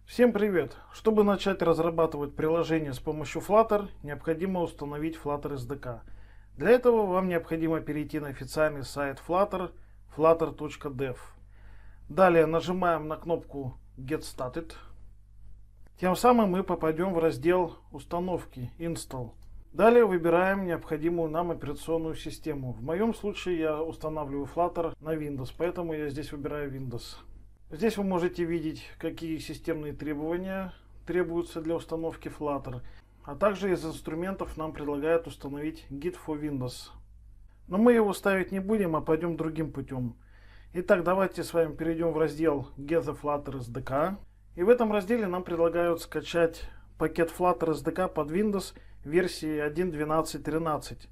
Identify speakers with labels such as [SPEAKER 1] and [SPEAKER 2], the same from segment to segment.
[SPEAKER 1] Всем привет! Чтобы начать разрабатывать приложение с помощью Flutter, необходимо установить Flutter SDK. Для этого вам необходимо перейти на официальный сайт Flutter, flutter.dev. Далее нажимаем на кнопку Get Started. Тем самым мы попадем в раздел установки Install. Далее выбираем необходимую нам операционную систему. В моем случае я устанавливаю Flutter на Windows, поэтому я здесь выбираю Windows. Здесь вы можете видеть, какие системные требования требуются для установки Flutter. А также из инструментов нам предлагают установить Git for Windows. Но мы его ставить не будем, а пойдем другим путем. Итак, давайте с вами перейдем в раздел Get the Flutter SDK. И в этом разделе нам предлагают скачать пакет Flutter SDK под Windows версии 1.12.13.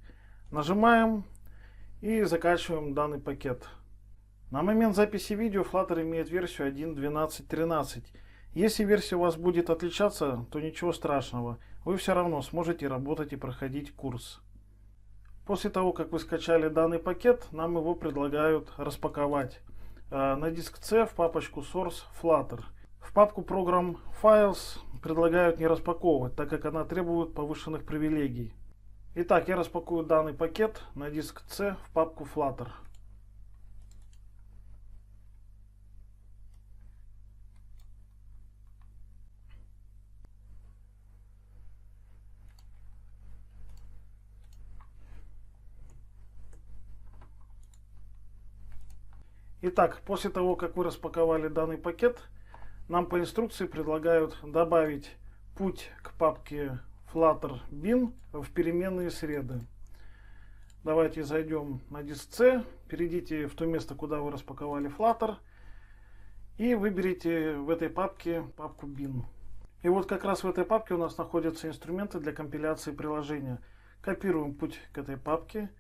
[SPEAKER 1] Нажимаем и закачиваем данный пакет. На момент записи видео Flutter имеет версию 1.12.13. Если версия у вас будет отличаться, то ничего страшного. Вы все равно сможете работать и проходить курс. После того, как вы скачали данный пакет, нам его предлагают распаковать на диск C в папочку Source Flutter. В папку Program Files предлагают не распаковывать, так как она требует повышенных привилегий. Итак, я распакую данный пакет на диск C в папку Flutter. Итак, после того, как вы распаковали данный пакет, нам по инструкции предлагают добавить путь к папке Flutter bin в переменные среды. Давайте зайдем на диск C, перейдите в то место, куда вы распаковали Flutter, и выберите в этой папке папку bin. И вот как раз в этой папке у нас находятся инструменты для компиляции приложения. Копируем путь к этой папке.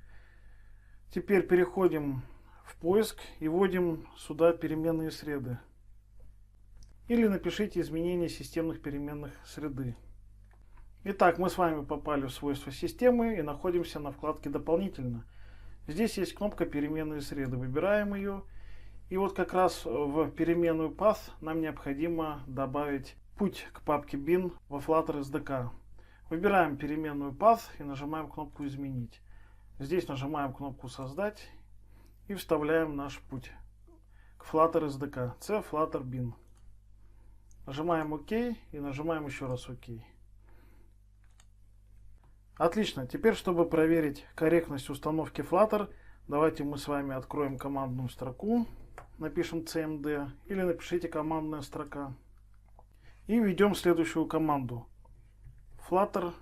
[SPEAKER 1] Теперь переходим в поиск и вводим сюда переменные среды. Или напишите изменения системных переменных среды. Итак, мы с вами попали в свойства системы и находимся на вкладке «Дополнительно». Здесь есть кнопка «Переменные среды». Выбираем ее. И вот как раз в переменную path нам необходимо добавить путь к папке bin во Flutter SDK. Выбираем переменную path и нажимаем кнопку «Изменить». Здесь нажимаем кнопку «Создать» и вставляем наш путь к Flutter SDK, C Flutter bin. Нажимаем ОК и нажимаем еще раз ОК. Отлично. Теперь, чтобы проверить корректность установки Flutter, давайте мы с вами откроем командную строку, напишем cmd или напишите командная строка и введем следующую команду Flutter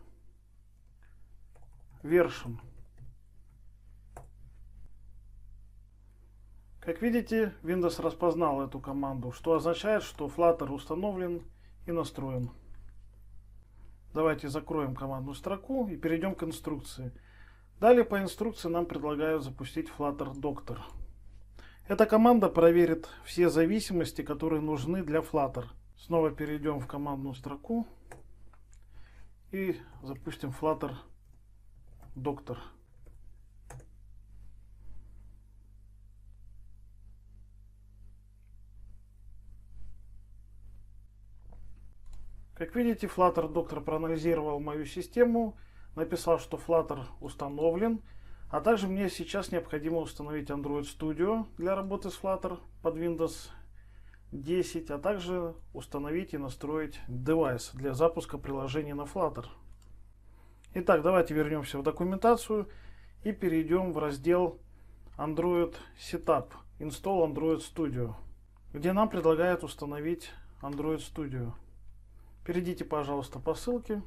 [SPEAKER 1] version. Как видите, Windows распознал эту команду, что означает, что Flutter установлен и настроен. Давайте закроем командную строку и перейдем к инструкции. Далее по инструкции нам предлагают запустить Flutter Doctor. Эта команда проверит все зависимости, которые нужны для Flutter. Снова перейдем в командную строку и запустим Flutter Doctor. Как видите, Flutter Doctor проанализировал мою систему, написал, что Flutter установлен, а также мне сейчас необходимо установить Android Studio для работы с Flutter под Windows 10, а также установить и настроить девайс для запуска приложений на Flutter. Итак, давайте вернемся в документацию и перейдем в раздел Android Setup, Install Android Studio, где нам предлагают установить Android Studio. Перейдите, пожалуйста, по ссылке.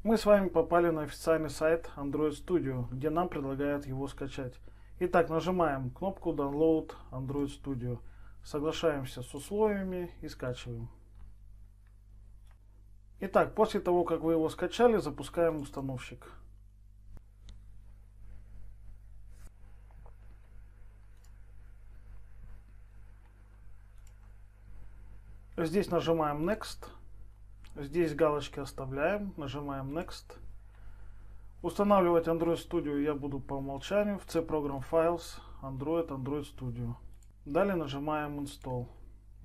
[SPEAKER 1] Мы с вами попали на официальный сайт Android Studio, где нам предлагают его скачать. Итак, нажимаем кнопку Download Android Studio. Соглашаемся с условиями и скачиваем. Итак, после того, как вы его скачали, запускаем установщик. Здесь нажимаем Next. Здесь галочки оставляем. Нажимаем Next. Устанавливать Android Studio я буду по умолчанию в C Program Files Android Studio. Далее нажимаем Install.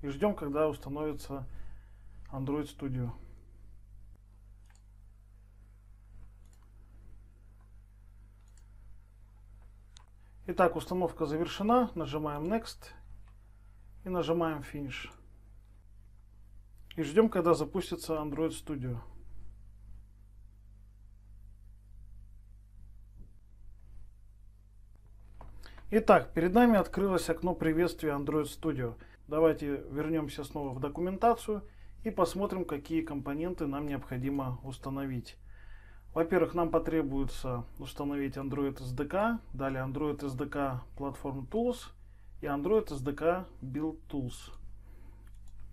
[SPEAKER 1] И ждем, когда установится Android Studio. Итак, установка завершена. Нажимаем Next и нажимаем Finish. И ждем, когда запустится Android Studio. Итак, перед нами открылось окно приветствия Android Studio. Давайте вернемся снова в документацию и посмотрим, какие компоненты нам необходимо установить. Во-первых, нам потребуется установить Android SDK, далее Android SDK Platform Tools и Android SDK Build Tools.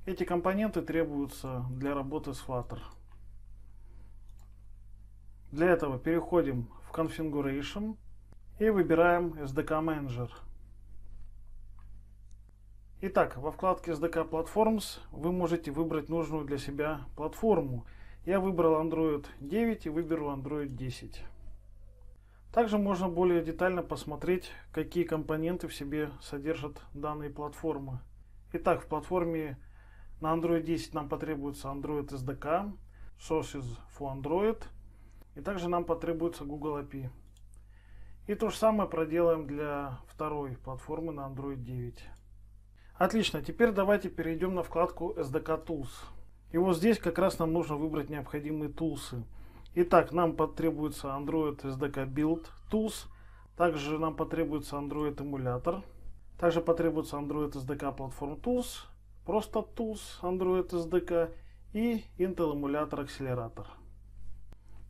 [SPEAKER 1] Эти компоненты требуются для работы с Flutter. Для этого переходим в Configuration и выбираем SDK Manager. Итак, во вкладке SDK Platforms вы можете выбрать нужную для себя платформу. Я выбрал Android 9 и выберу Android 10. Также можно более детально посмотреть, какие компоненты в себе содержат данные платформы. Итак, в платформе на Android 10 нам потребуется Android SDK, Sources for Android, и также нам потребуется Google API. И то же самое проделаем для второй платформы на Android 9. Отлично, теперь давайте перейдем на вкладку SDK Tools. И вот здесь как раз нам нужно выбрать необходимые тулсы. Итак, нам потребуется Android SDK Build Tools. Также нам потребуется Android эмулятор. Также потребуется Android SDK Platform Tools, просто Tools Android SDK и Intel эмулятор акселератор.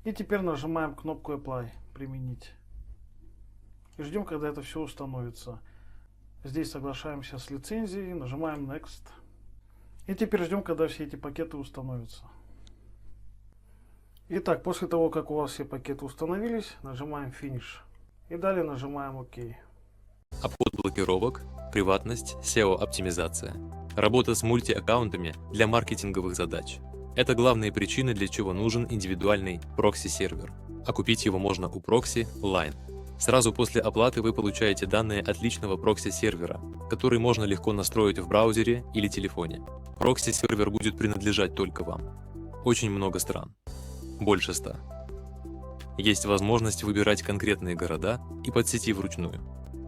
[SPEAKER 1] И теперь нажимаем кнопку Apply, применить. И ждем, когда это все установится. Здесь соглашаемся с лицензией, нажимаем Next. И теперь ждем, когда все эти пакеты установятся. Итак, после того, как у вас все пакеты установились, нажимаем Finish. И далее нажимаем ОК.
[SPEAKER 2] Обход блокировок, приватность, SEO-оптимизация. Работа с мультиаккаунтами для маркетинговых задач. Это главные причины, для чего нужен индивидуальный прокси-сервер. А купить его можно у Proxy Line. Сразу после оплаты вы получаете данные от личного прокси-сервера, который можно легко настроить в браузере или телефоне. Прокси-сервер будет принадлежать только вам. Очень много стран. Больше 100. Есть возможность выбирать конкретные города и подсети вручную.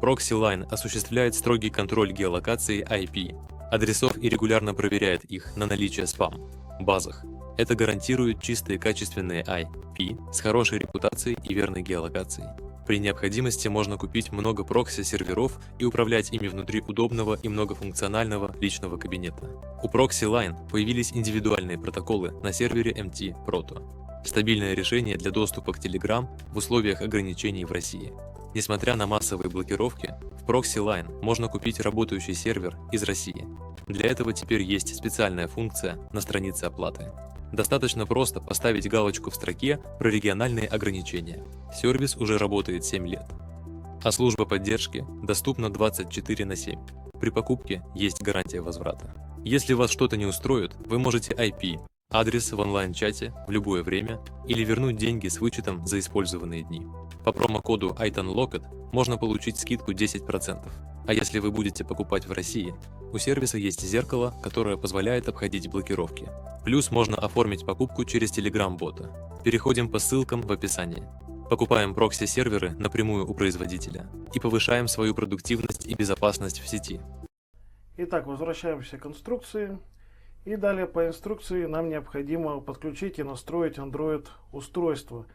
[SPEAKER 2] Proxy Line осуществляет строгий контроль геолокации IP, адресов и регулярно проверяет их на наличие спам-базах. Это гарантирует чистые качественные IP с хорошей репутацией и верной геолокацией. При необходимости можно купить много прокси-серверов и управлять ими внутри удобного и многофункционального личного кабинета. У Proxy Line появились индивидуальные протоколы на сервере MT Proto. Стабильное решение для доступа к Telegram в условиях ограничений в России. Несмотря на массовые блокировки, в Proxy Line можно купить работающий сервер из России. Для этого теперь есть специальная функция на странице оплаты. Достаточно просто поставить галочку в строке про региональные ограничения. Сервис уже работает 7 лет. А служба поддержки доступна 24/7. При покупке есть гарантия возврата. Если вас что-то не устроит, вы можете IP, адрес в онлайн-чате в любое время или вернуть деньги с вычетом за использованные дни. По промокоду ITANLOCKET можно получить скидку 10%. А если вы будете покупать в России, у сервиса есть зеркало, которое позволяет обходить блокировки. Плюс можно оформить покупку через Telegram-бота. Переходим по ссылкам в описании. Покупаем прокси-серверы напрямую у производителя и повышаем свою продуктивность и безопасность в сети.
[SPEAKER 1] Итак, возвращаемся к инструкции. И далее по инструкции нам необходимо подключить и настроить Android устройство,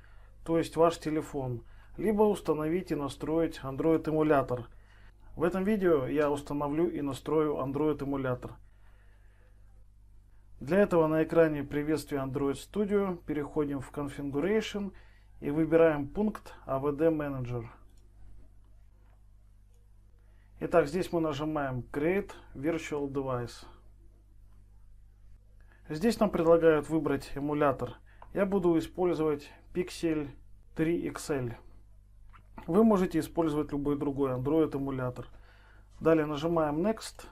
[SPEAKER 1] то есть ваш телефон, либо установить и настроить Android эмулятор. В этом видео я установлю и настрою Android эмулятор. Для этого на экране приветствия Android Studio переходим в Configuration и выбираем пункт AVD Manager. Итак, здесь мы нажимаем Create Virtual Device. Здесь нам предлагают выбрать эмулятор. Я буду использовать Pixel 3 XL. Вы можете использовать любой другой Android эмулятор. Далее нажимаем Next.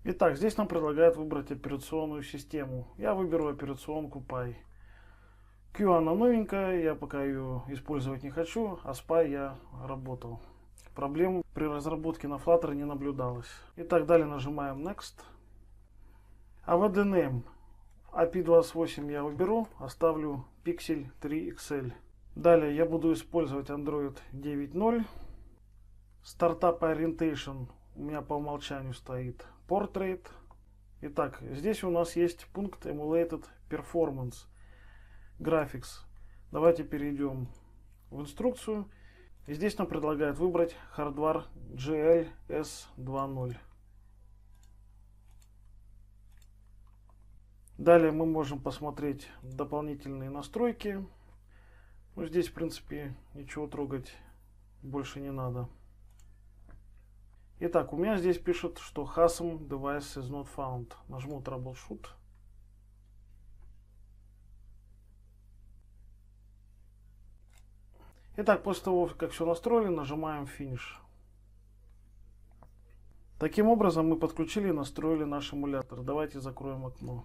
[SPEAKER 1] Итак, здесь нам предлагают выбрать операционную систему. Я выберу операционку Pi. Q она новенькая, я пока ее использовать не хочу, а с Pi я работал. проблем при разработке на Flutter не наблюдалось. Итак, далее нажимаем Next. AVD Name API28 я уберу, оставлю Pixel 3 XL. Далее я буду использовать Android 9.0. Startup Orientation у меня по умолчанию стоит Portrait. Итак, здесь у нас есть пункт Emulated Performance Graphics. Давайте перейдем в инструкцию. И здесь нам предлагают выбрать Hardware GL S2.0. Далее мы можем посмотреть дополнительные настройки. Ну, здесь, в принципе, ничего трогать больше не надо. Итак, у меня здесь пишет, что HASM device is not found. Нажму Troubleshoot. Итак, после того, как все настроили, нажимаем Finish. Таким образом, мы подключили и настроили наш эмулятор. Давайте закроем окно.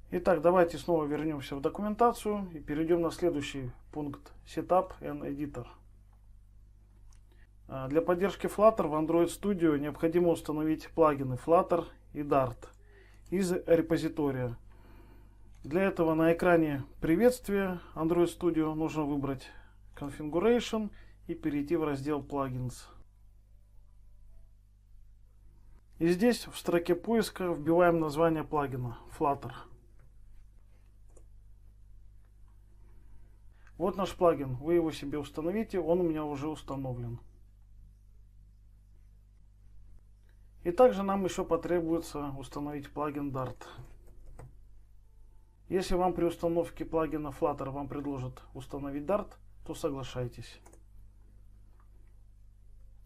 [SPEAKER 1] Итак, давайте снова вернемся в документацию и перейдем на следующий пункт Setup and Editor. Для поддержки Flutter в Android Studio необходимо установить плагины Flutter и Dart из репозитория. Для этого на экране приветствия Android Studio нужно выбрать Configuration и перейти в раздел Plugins. И здесь в строке поиска вбиваем название плагина Flutter. Вот наш плагин, вы его себе установите, он у меня уже установлен. И также нам еще потребуется установить плагин Dart. Если вам при установке плагина Flutter вам предложат установить Dart, то соглашайтесь.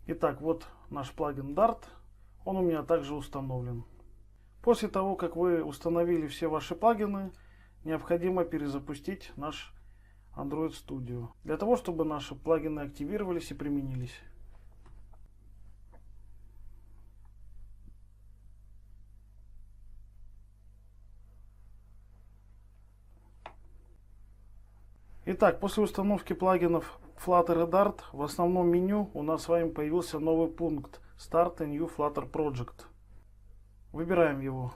[SPEAKER 1] Итак, вот наш плагин Dart, он у меня также установлен. После того, как вы установили все ваши плагины, необходимо перезапустить наш Android Studio, для того, чтобы наши плагины активировались и применились. Итак, после установки плагинов Flutter и Dart в основном меню у нас с вами появился новый пункт Start a New Flutter Project. Выбираем его.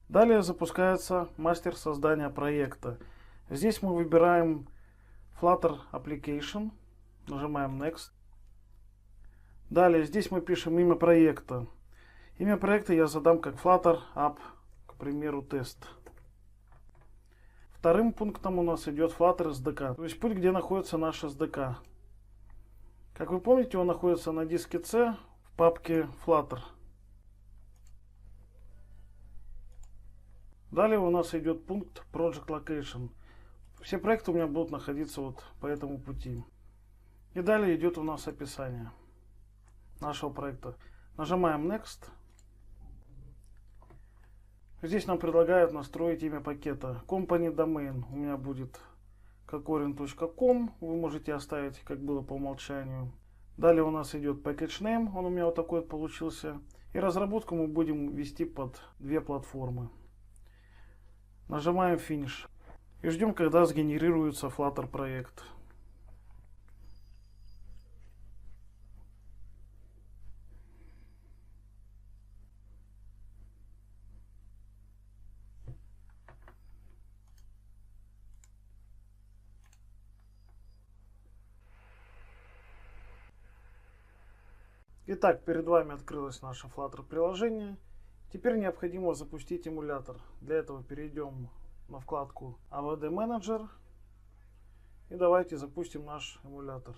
[SPEAKER 1] Далее запускается мастер создания проекта. Здесь мы выбираем Flutter Application, нажимаем Next. Далее здесь мы пишем имя проекта. Имя проекта я задам как Flutter App, к примеру, тест. Вторым пунктом у нас идет Flutter SDK, то есть путь, где находится наш SDK. Как вы помните, он находится на диске C в папке Flutter. Далее у нас идет пункт Project Location. Все проекты у меня будут находиться вот по этому пути. И далее идет у нас описание нашего проекта. Нажимаем Next. Здесь нам предлагают настроить имя пакета. Company Domain у меня будет kokorin.com. Вы можете оставить, как было по умолчанию. Далее у нас идет Package Name. Он у меня вот такой вот получился. И разработку мы будем вести под две платформы. Нажимаем Finish. И ждем, когда сгенерируется Flutter проект. Итак, перед вами открылось наше Flutter приложение. Теперь необходимо запустить эмулятор. Для этого перейдем на вкладку AVD Manager. И давайте запустим наш эмулятор.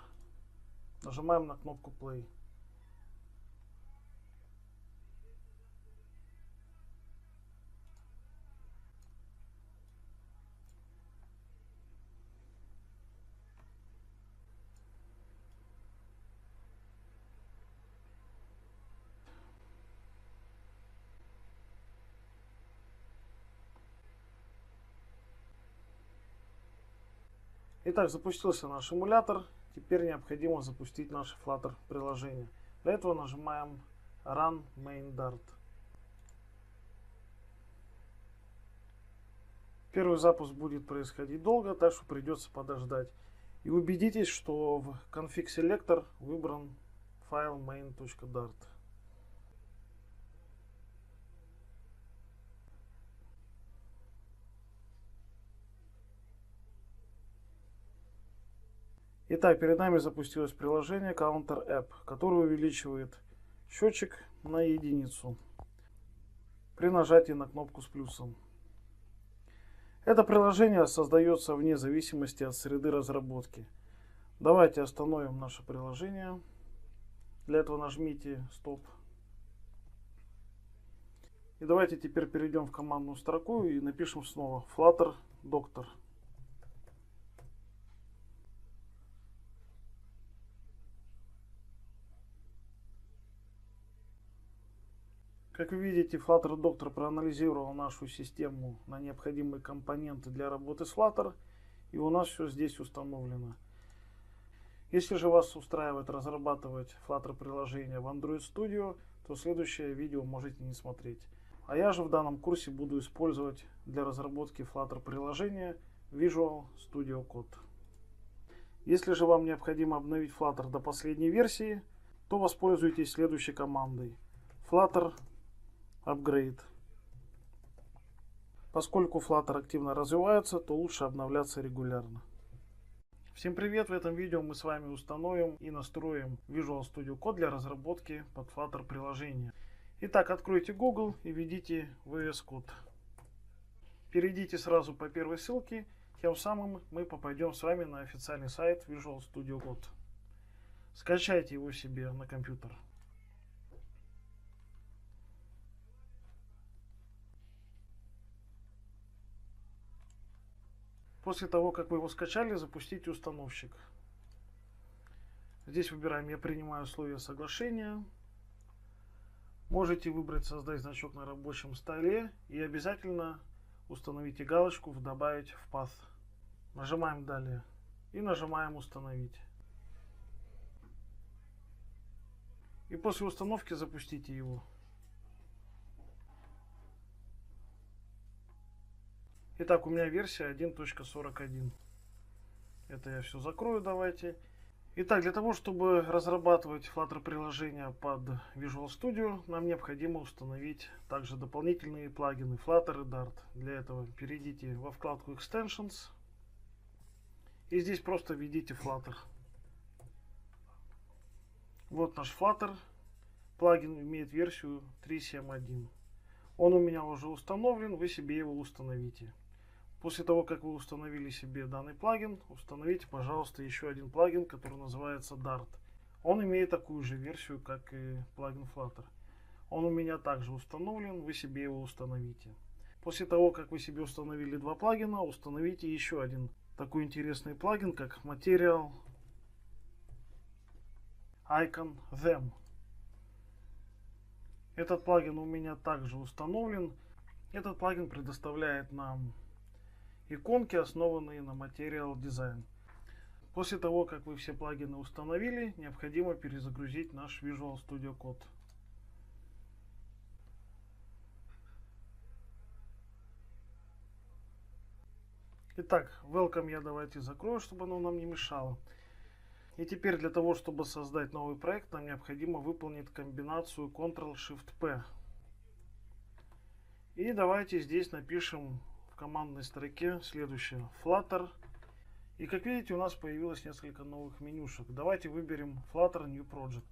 [SPEAKER 1] Нажимаем на кнопку Play. Итак, запустился наш эмулятор. Теперь необходимо запустить наше Flutter приложение. Для этого нажимаем Run Main Dart. Первый запуск будет происходить долго, так что придется подождать. И убедитесь, что в config selector выбран файл main.dart. Итак, перед нами запустилось приложение Counter App, которое увеличивает счетчик на единицу при нажатии на кнопку с плюсом. Это приложение создается вне зависимости от среды разработки. Давайте остановим наше приложение. Для этого нажмите Стоп. И давайте теперь перейдем в командную строку и напишем снова Flutter Doctor. Как вы видите, Flutter Doctor проанализировал нашу систему на необходимые компоненты для работы с Flutter, и у нас все здесь установлено. Если же вас устраивает разрабатывать Flutter приложение в Android Studio, то следующее видео можете не смотреть. А я же в данном курсе буду использовать для разработки Flutter приложения Visual Studio Code. Если же вам необходимо обновить Flutter до последней версии, то воспользуйтесь следующей командой Flutter Upgrade. Поскольку Flutter активно развивается, то лучше обновляться регулярно. Всем привет! В этом видео мы с вами установим и настроим Visual Studio Code для разработки под Flutter приложения. Итак, откройте Google и введите VS Code. Перейдите сразу по первой ссылке, тем самым мы попадем с вами на официальный сайт Visual Studio Code. Скачайте его себе на компьютер. После того, как вы его скачали, запустите установщик. Здесь выбираем «Я принимаю условия соглашения». Можете выбрать «Создать значок на рабочем столе» и обязательно установите галочку в «Добавить в Path». Нажимаем «Далее» и нажимаем «Установить». И после установки запустите его. Итак, у меня версия 1.41. Это я все закрою, давайте. Итак, для того, чтобы разрабатывать Flutter приложение под Visual Studio, нам необходимо установить также дополнительные плагины Flutter и Dart. Для этого перейдите во вкладку Extensions. И здесь просто введите Flutter. Вот наш Flutter. Плагин имеет версию 3.7.1. Он у меня уже установлен, вы себе его установите. После того, как вы установили себе данный плагин, установите, пожалуйста, еще один плагин, который называется Dart. Он имеет такую же версию, как и плагин Flutter. Он у меня также установлен, вы себе его установите. После того, как вы себе установили два плагина, установите еще один такой интересный плагин, как Material Icon Them. Этот плагин у меня также установлен. Этот плагин предоставляет нам иконки, основанные на Material Design. После того, как вы все плагины установили, необходимо перезагрузить наш Visual Studio Code. Итак, Welcome я давайте закрою, чтобы оно нам не мешало. И теперь для того, чтобы создать новый проект, нам необходимо выполнить комбинацию Ctrl-Shift-P. И давайте здесь напишем в командной строке следующее: Flutter. И как видите, у нас появилось несколько новых менюшек. Давайте выберем Flutter New Project.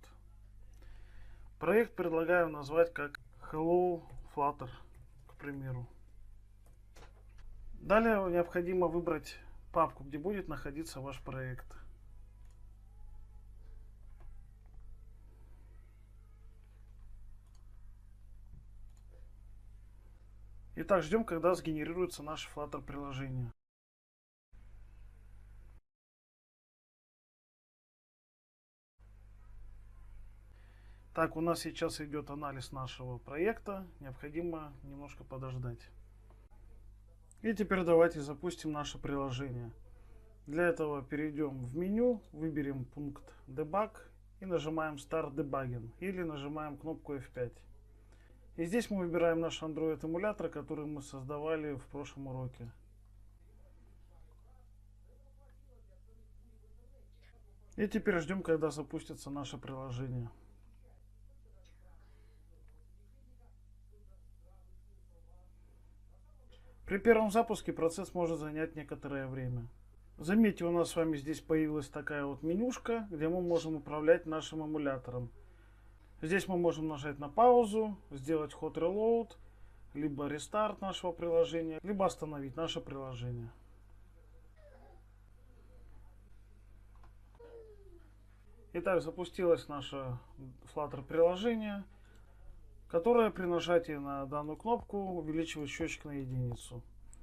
[SPEAKER 1] Проект предлагаю назвать как Hello Flutter, к примеру. Далее необходимо выбрать папку, где будет находиться ваш проект. Итак, ждем, когда сгенерируется наше Flutter приложение. Так, у нас сейчас идет анализ нашего проекта. Необходимо немножко подождать. И теперь давайте запустим наше приложение. Для этого перейдем в меню, выберем пункт Debug и нажимаем Start Debugging или нажимаем кнопку F5. И здесь мы выбираем наш Android эмулятор, который мы создавали в прошлом уроке. И теперь ждем, когда запустится наше приложение. При первом запуске процесс может занять некоторое время. Заметьте, у нас с вами здесь появилась такая вот менюшка, где мы можем управлять нашим эмулятором. Здесь мы можем нажать на паузу, сделать hot reload, либо рестарт нашего приложения, либо остановить наше приложение. Итак, запустилось наше Flutter приложение, которое при нажатии на данную кнопку увеличивает счетчик на единицу.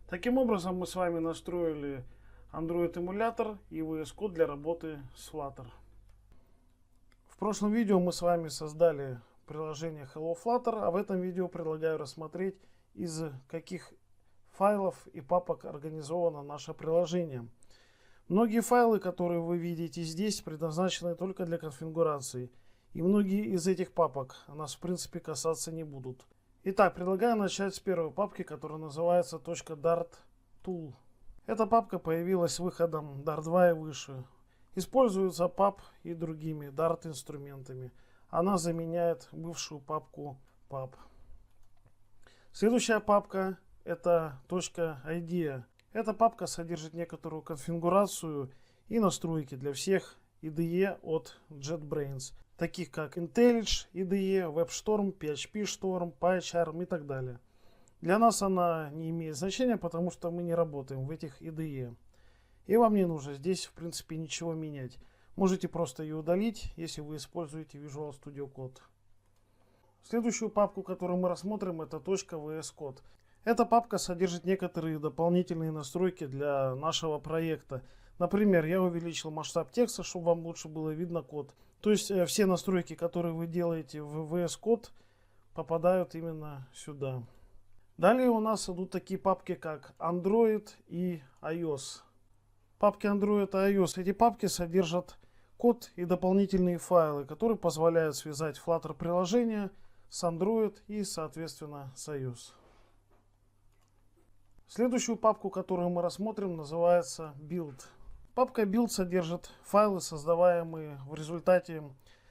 [SPEAKER 1] Таким образом, мы с вами настроили Android эмулятор и VS Code для работы с Flutter. В прошлом видео мы с вами создали приложение Hello Flutter, а в этом видео предлагаю рассмотреть, из каких файлов и папок организовано наше приложение. Многие файлы, которые вы видите здесь, предназначены только для конфигурации. И многие из этих папок нас в принципе касаться не будут. Итак, предлагаю начать с первой папки, которая называется .dart tool. Эта папка появилась с выходом Dart 2 и выше. Используется pub и другими Dart инструментами. Она заменяет бывшую папку pub. Следующая папка это .idea. Эта папка содержит некоторую конфигурацию и настройки для всех IDE от JetBrains, таких как IntelliJ IDE, WebStorm, PHPStorm, PyCharm и так далее. Для нас она не имеет значения, потому что мы не работаем в этих IDE. И вам не нужно здесь в принципе ничего менять. Можете просто ее удалить, если вы используете Visual Studio Code. Следующую папку, которую мы рассмотрим, это .VS Code. Эта папка содержит некоторые дополнительные настройки для нашего проекта. Например, я увеличил масштаб текста, чтобы вам лучше было видно код. То есть все настройки, которые вы делаете в VS Code, попадают именно сюда. Далее у нас идут такие папки, как Android и iOS. Папки Android и iOS. Эти папки содержат код и дополнительные файлы, которые позволяют связать Flutter приложение с Android и, соответственно, с iOS. Следующую папку, которую мы рассмотрим, называется Build. Папка Build содержит файлы, создаваемые в результате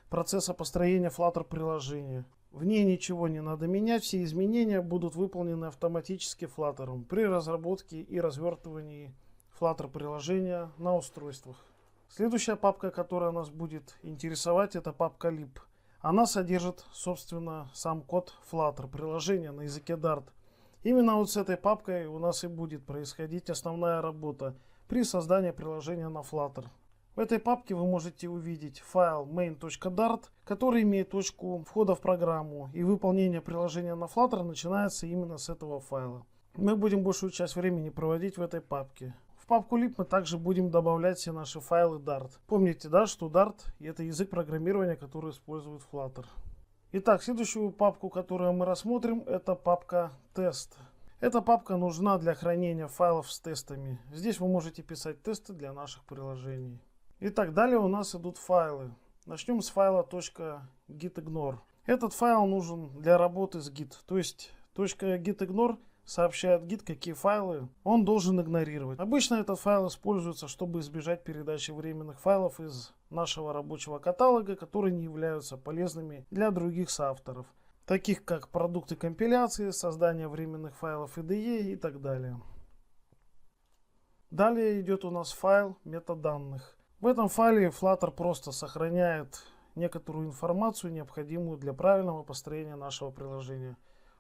[SPEAKER 1] процесса построения Flutter приложения. В ней ничего не надо менять, все изменения будут выполнены автоматически Flutter при разработке и развертывании Flutter приложения на устройствах. Следующая папка, которая нас будет интересовать, это папка lib. Она содержит, собственно, сам код Flutter приложения на языке Dart. Именно вот с этой папкой у нас и будет происходить основная работа при создании приложения на Flutter. В этой папке вы можете увидеть файл main.dart, который имеет точку входа в программу, и выполнение приложения на Flutter начинается именно с этого файла. Мы будем большую часть времени проводить в этой папке. В папку lib мы также будем добавлять все наши файлы Dart. Помните, да, что Dart это язык программирования, который использует Flutter. Итак, следующую папку, которую мы рассмотрим, это папка тест. Эта папка нужна для хранения файлов с тестами. Здесь вы можете писать тесты для наших приложений. Итак, далее у нас идут файлы. Начнем с файла .gitignore. Этот файл нужен для работы с Git. То есть .gitignore сообщает Git, какие файлы он должен игнорировать. Обычно этот файл используется, чтобы избежать передачи временных файлов из нашего рабочего каталога, которые не являются полезными для других соавторов, таких как продукты компиляции, создание временных файлов IDE и так далее. Далее идет у нас файл метаданных. В этом файле Flutter просто сохраняет некоторую информацию, необходимую для правильного построения нашего приложения.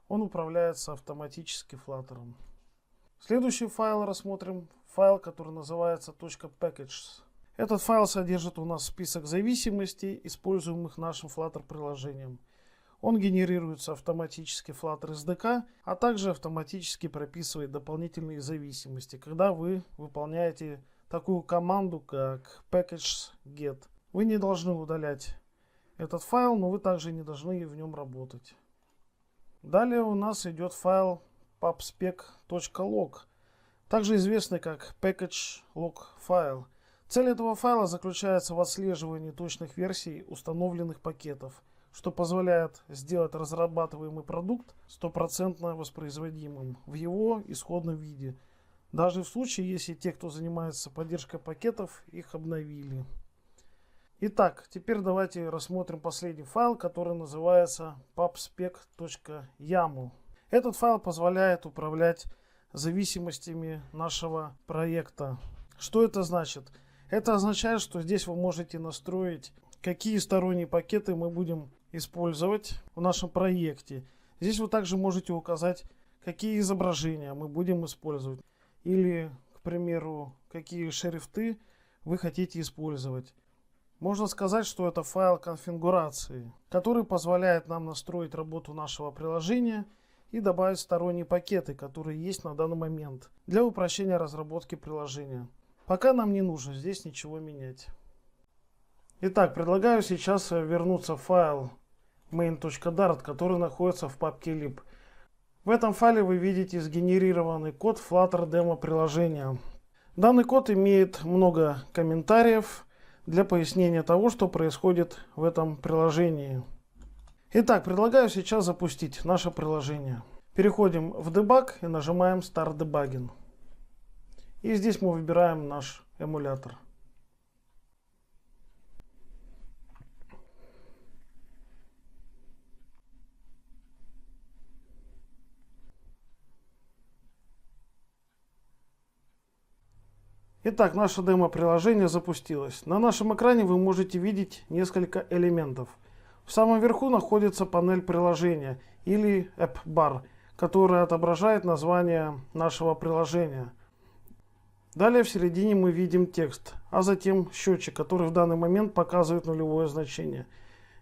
[SPEAKER 1] Он управляется автоматически Flutter. Следующий файл рассмотрим. Файл, который называется .packages. Этот файл содержит у нас список зависимостей, используемых нашим Flutter приложением. Он генерируется автоматически Flutter SDK, а также автоматически прописывает дополнительные зависимости, когда вы выполняете такую команду, как packages.get. Вы не должны удалять этот файл, но вы также не должны в нем работать. Далее у нас идет файл pubspec.log, также известный как package.log файл. Цель этого файла заключается в отслеживании точных версий установленных пакетов, что позволяет сделать разрабатываемый продукт стопроцентно воспроизводимым в его исходном виде, даже в случае, если те, кто занимается поддержкой пакетов, их обновили. Итак, теперь давайте рассмотрим последний файл, который называется pubspec.yaml. Этот файл позволяет управлять зависимостями нашего проекта. Что это значит? Это означает, что здесь вы можете настроить, какие сторонние пакеты мы будем использовать в нашем проекте. Здесь вы также можете указать, какие изображения мы будем использовать. Или, к примеру, какие шрифты вы хотите использовать. Можно сказать, что это файл конфигурации, который позволяет нам настроить работу нашего приложения и добавить сторонние пакеты, которые есть на данный момент, для упрощения разработки приложения. Пока нам не нужно здесь ничего менять. Итак, предлагаю сейчас вернуться в файл main.dart, который находится в папке lib. В этом файле вы видите сгенерированный код Flutter демо приложения. Данный код имеет много комментариев для пояснения того, что происходит в этом приложении. Итак, предлагаю сейчас запустить наше приложение. Переходим в Debug и нажимаем Start Debugging. И здесь мы выбираем наш эмулятор. Итак, наше демо-приложение запустилось. На нашем экране вы можете видеть несколько элементов. В самом верху находится панель приложения или App Bar, которая отображает название нашего приложения. Далее в середине мы видим текст, а затем счетчик, который в данный момент показывает нулевое значение.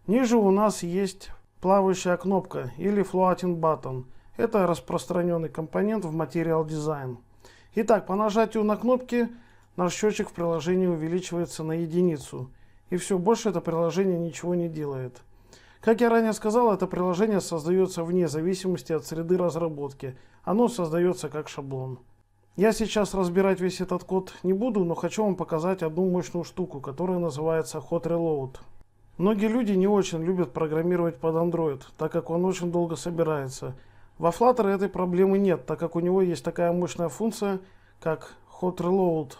[SPEAKER 1] Ниже у нас есть плавающая кнопка или Floating Button. Это распространенный компонент в Material Design. Итак, по нажатию на кнопки наш счетчик в приложении увеличивается на единицу. И все, больше это приложение ничего не делает. Как я ранее сказал, это приложение создается вне зависимости от среды разработки. Оно создается как шаблон. Я сейчас разбирать весь этот код не буду, но хочу вам показать одну мощную штуку, которая называется Hot Reload. Многие люди не очень любят программировать под Android, так как он очень долго собирается. Во Flutter этой проблемы нет, так как у него есть такая мощная функция, как Hot Reload.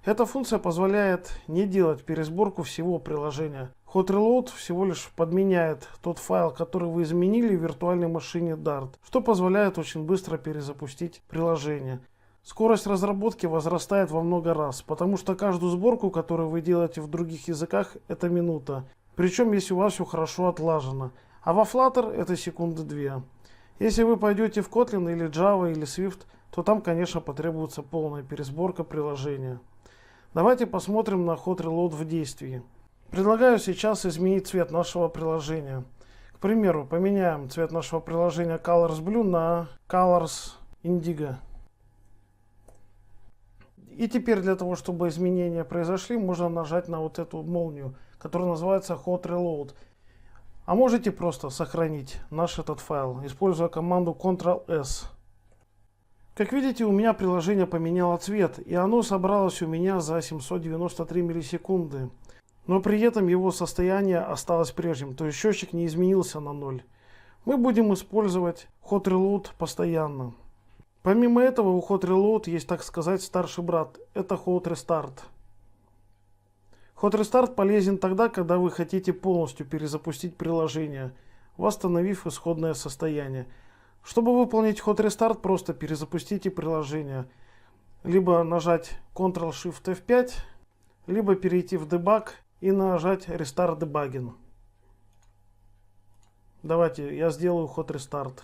[SPEAKER 1] Эта функция позволяет не делать пересборку всего приложения. Hot Reload всего лишь подменяет тот файл, который вы изменили в виртуальной машине Dart, что позволяет очень быстро перезапустить приложение. Скорость разработки возрастает во много раз, потому что каждую сборку, которую вы делаете в других языках, это минута. Причем, если у вас все хорошо отлажено. А во Flutter это секунды 2. Если вы пойдете в Kotlin или Java или Swift, то там, конечно, потребуется полная пересборка приложения. Давайте посмотрим на Hot Reload в действии. Предлагаю сейчас изменить цвет нашего приложения. К примеру, поменяем цвет нашего приложения Colors Blue на Colors Indigo. И теперь для того, чтобы изменения произошли, можно нажать на вот эту молнию, которая называется Hot Reload. А можете просто сохранить наш этот файл, используя команду Ctrl-S. Как видите, у меня приложение поменяло цвет, и оно собралось у меня за 793 миллисекунды. Но при этом его состояние осталось прежним, то есть счетчик не изменился на 0. Мы будем использовать Hot Reload постоянно. Помимо этого у Hot Reload есть, так сказать, старший брат. Это Hot Restart. Hot Restart полезен тогда, когда вы хотите полностью перезапустить приложение, восстановив исходное состояние. Чтобы выполнить Hot Restart, просто перезапустите приложение. Либо нажать Ctrl-Shift-F5, либо перейти в Debug и нажать Restart Debugging. Давайте я сделаю Hot Restart.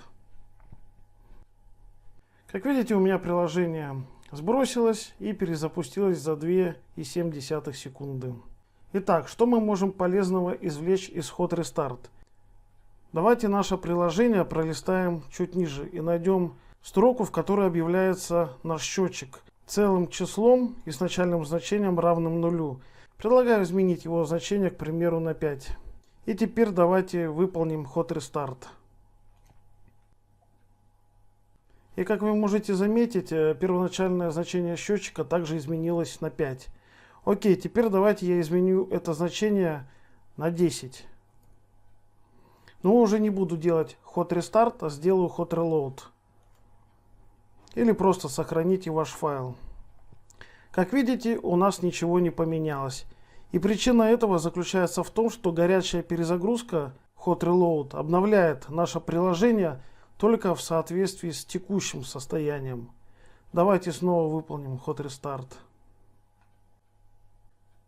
[SPEAKER 1] Как видите, у меня приложение сбросилось и перезапустилось за 2,7 секунды. Итак, что мы можем полезного извлечь из Hot Restart? Давайте наше приложение пролистаем чуть ниже и найдем строку, в которой объявляется наш счетчик целым числом и с начальным значением равным нулю. Предлагаю изменить его значение, к примеру, на 5. И теперь давайте выполним Hot Restart. И как вы можете заметить, первоначальное значение счетчика также изменилось на 5. Окей, теперь давайте я изменю это значение на 10. Но уже не буду делать Hot Restart, а сделаю Hot Reload. Или просто сохраните ваш файл. Как видите, у нас ничего не поменялось. И причина этого заключается в том, что горячая перезагрузка Hot Reload обновляет наше приложение только в соответствии с текущим состоянием. Давайте снова выполним Hot Restart.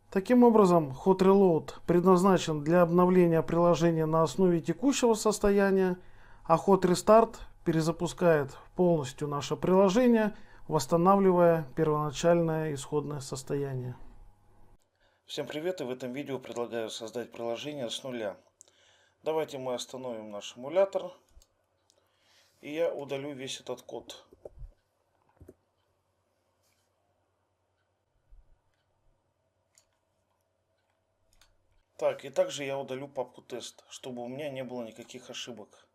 [SPEAKER 1] Таким образом, Hot Reload предназначен для обновления приложения на основе текущего состояния, а Hot Restart перезапускает полностью наше приложение, восстанавливая первоначальное исходное состояние.
[SPEAKER 3] Всем привет, и в этом видео предлагаю создать приложение с нуля. Давайте мы остановим наш эмулятор, и я удалю весь этот код. Так, и также я удалю папку тест, чтобы у меня не было никаких ошибок.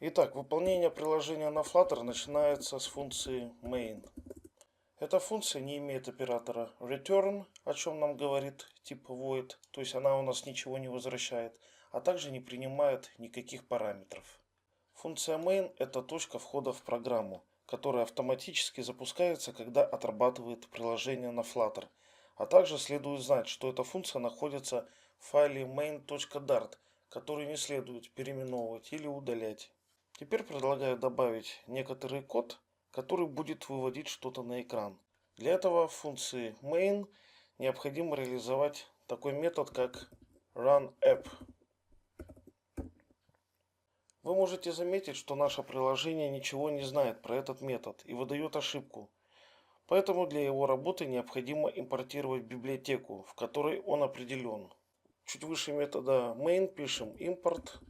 [SPEAKER 3] Итак, выполнение приложения на Flutter начинается с функции main. Эта функция не имеет оператора return, о чем нам говорит тип void, то есть она у нас ничего не возвращает, а также не принимает никаких параметров. Функция main – это точка входа в программу, которая автоматически запускается, когда отрабатывает приложение на Flutter. А также следует знать, что эта функция находится в файле main.dart, который не следует переименовывать или удалять. Теперь предлагаю добавить некоторый код, который будет выводить что-то на экран. Для этого в функции main необходимо реализовать такой метод, как runApp. Вы можете заметить, что наше приложение ничего не знает про этот метод и выдает ошибку. Поэтому для его работы необходимо импортировать библиотеку, в которой он определен. Чуть выше метода main пишем import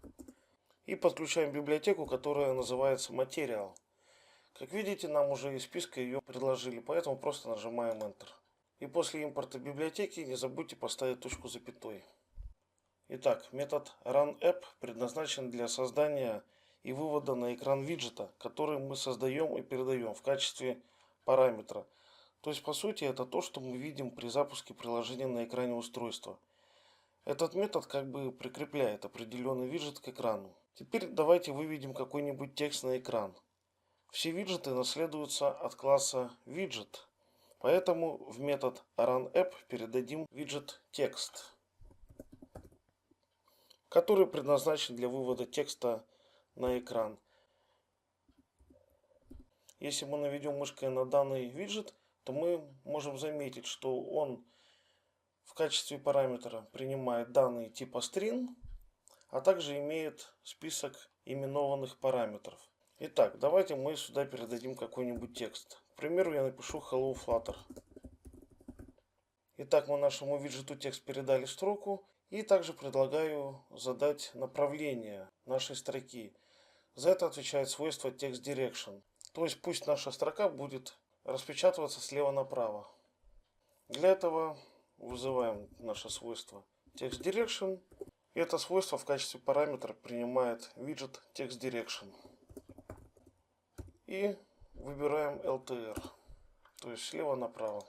[SPEAKER 3] и подключаем библиотеку, которая называется material. Как видите, нам уже из списка ее предложили, поэтому просто нажимаем Enter. И после импорта библиотеки не забудьте поставить точку запятой. Итак, метод runApp предназначен для создания и вывода на экран виджета, который мы создаем и передаем в качестве параметра. То есть, по сути, это то, что мы видим при запуске приложения на экране устройства. Этот метод как бы прикрепляет определенный виджет к экрану. Теперь давайте выведем какой-нибудь текст на экран. Все виджеты наследуются от класса widget, поэтому в метод runApp передадим виджет text, который предназначен для вывода текста на экран. Если мы наведем мышкой на данный виджет, то мы можем заметить, что он в качестве параметра принимает данные типа string, а также имеет список именованных параметров. Итак, давайте мы сюда передадим какой-нибудь текст. К примеру, я напишу Hello Flutter. Итак, мы нашему виджету текст передали строку. И также предлагаю задать направление нашей строки. За это отвечает свойство TextDirection. То есть пусть наша строка будет распечатываться слева направо. Для этого вызываем наше свойство TextDirection. И это свойство в качестве параметра принимает виджет TextDirection. И выбираем LTR, то есть слева направо.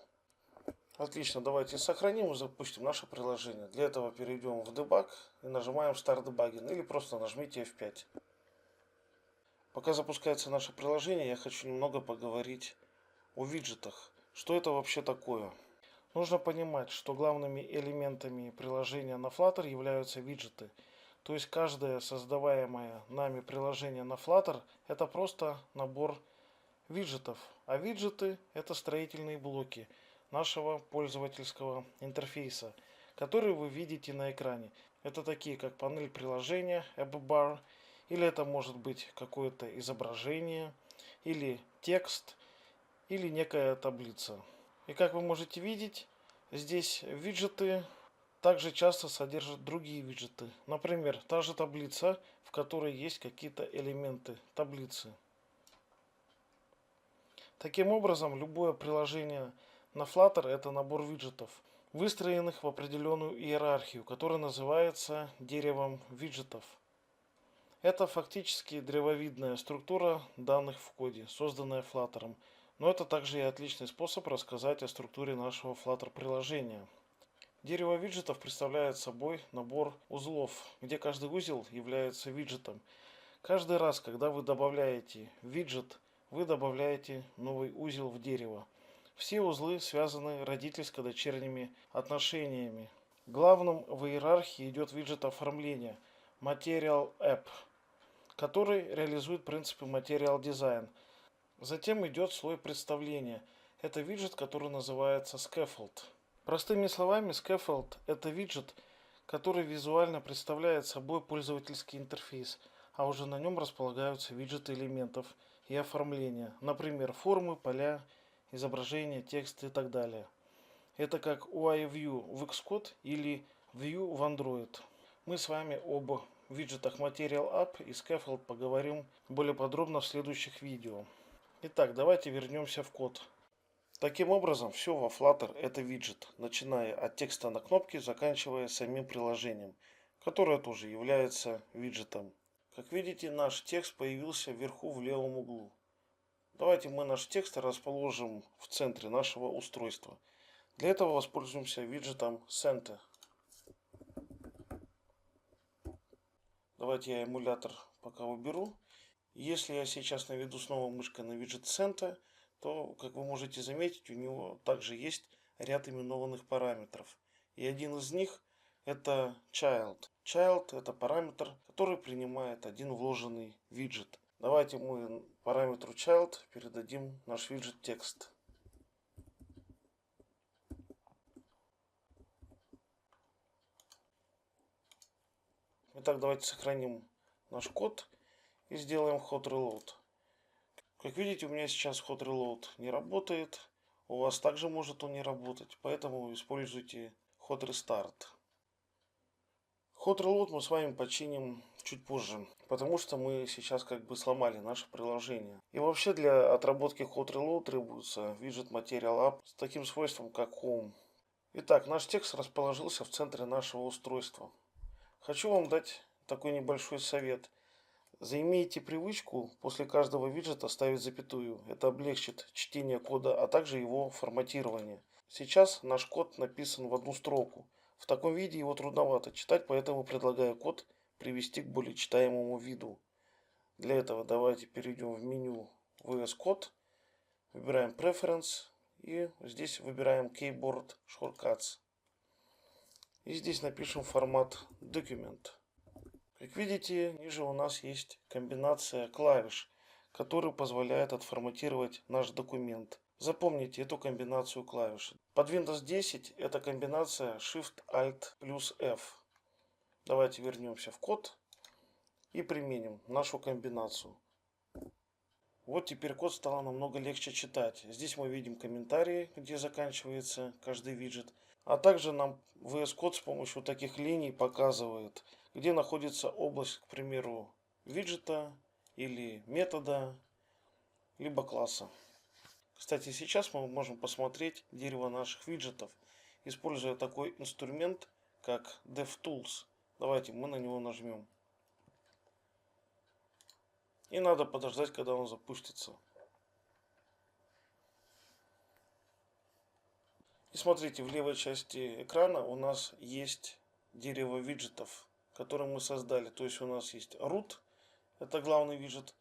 [SPEAKER 3] Отлично, давайте сохраним и запустим наше приложение. Для этого перейдем в Debug и нажимаем Start Debugging, или просто нажмите F5. Пока запускается наше приложение, я хочу немного поговорить о виджетах. Что это вообще такое? Нужно понимать, что главными элементами приложения на Flutter являются виджеты. То есть каждое создаваемое нами приложение на Flutter – это просто набор виджетов. А виджеты – это строительные блоки нашего пользовательского интерфейса, которые вы видите на экране. Это такие как панель приложения, AppBar, или это может быть какое-то изображение, или текст, или некая таблица. И как вы можете видеть, здесь виджеты также часто содержат другие виджеты. Например, та же таблица, в которой есть какие-то элементы таблицы. Таким образом, любое приложение на Flutter – это набор виджетов, выстроенных в определенную иерархию, которая называется деревом виджетов. Это фактически древовидная структура данных в коде, созданная Flutter. Но это также и отличный способ рассказать о структуре нашего Flutter приложения. Дерево виджетов представляет собой набор узлов, где каждый узел является виджетом. Каждый раз, когда вы добавляете виджет вы добавляете новый узел в дерево. Все узлы связаны родительско-дочерними отношениями. Главным в иерархии идет виджет оформления Material App, который реализует принципы Material Design. Затем идет слой представления. Это виджет, который называется Scaffold. Простыми словами, Scaffold – это виджет, который визуально представляет собой пользовательский интерфейс, а уже на нем располагаются виджеты элементов и оформления, например, формы, поля, изображения, текст и так далее. Это как UI View в Xcode или View в Android. Мы с вами об виджетах Material App и Scaffold поговорим более подробно в следующих видео. Итак, давайте вернемся в код. Таким образом, все во Flutter это виджет, начиная от текста на кнопке, заканчивая самим приложением, которое тоже является виджетом. Как видите, наш текст появился вверху в левом углу. Давайте мы наш текст расположим в центре нашего устройства. Для этого воспользуемся виджетом Center. Давайте я эмулятор пока уберу. Если я сейчас наведу снова мышкой на виджет Center, то, как вы можете заметить, у него также есть ряд именованных параметров. И один из них это Child. Child это параметр, который принимает один вложенный виджет. Давайте мы параметру Child передадим наш виджет текст. Итак, давайте сохраним наш код и сделаем hot reload. Как видите, у меня сейчас hot reload не работает. У вас также может он не работать, поэтому используйте hot restart. Hot reload мы с вами починим чуть позже, потому что мы сейчас как бы сломали наше приложение. И вообще для отработки hot reload требуется виджет Material App с таким свойством как Home. Итак, наш текст расположился в центре нашего устройства. Хочу вам дать такой небольшой совет. Заимейте привычку после каждого виджета ставить запятую. Это облегчит чтение кода, а также его форматирование. Сейчас наш код написан в одну строку. В таком виде его трудновато читать, поэтому предлагаю код привести к более читаемому виду. Для этого давайте перейдем в меню VS Code, выбираем Preference и здесь выбираем Keyboard Shortcuts. И здесь напишем формат Document. Как видите, ниже у нас есть комбинация клавиш, которая позволяет отформатировать наш документ. Запомните эту комбинацию клавиш. Под Windows 10 это комбинация Shift-Alt плюс F. Давайте вернемся в код и применим нашу комбинацию. Вот теперь код стало намного легче читать. Здесь мы видим комментарии, где заканчивается каждый виджет. А также нам VS Code с помощью таких линий показывает, где находится область, к примеру, виджета или метода, либо класса. Кстати, сейчас мы можем посмотреть дерево наших виджетов, используя такой инструмент, как DevTools. Давайте мы на него нажмем. И надо подождать, когда он запустится. И смотрите, в левой части экрана у нас есть дерево виджетов, которые мы создали. То есть у нас есть root, это главный виджет.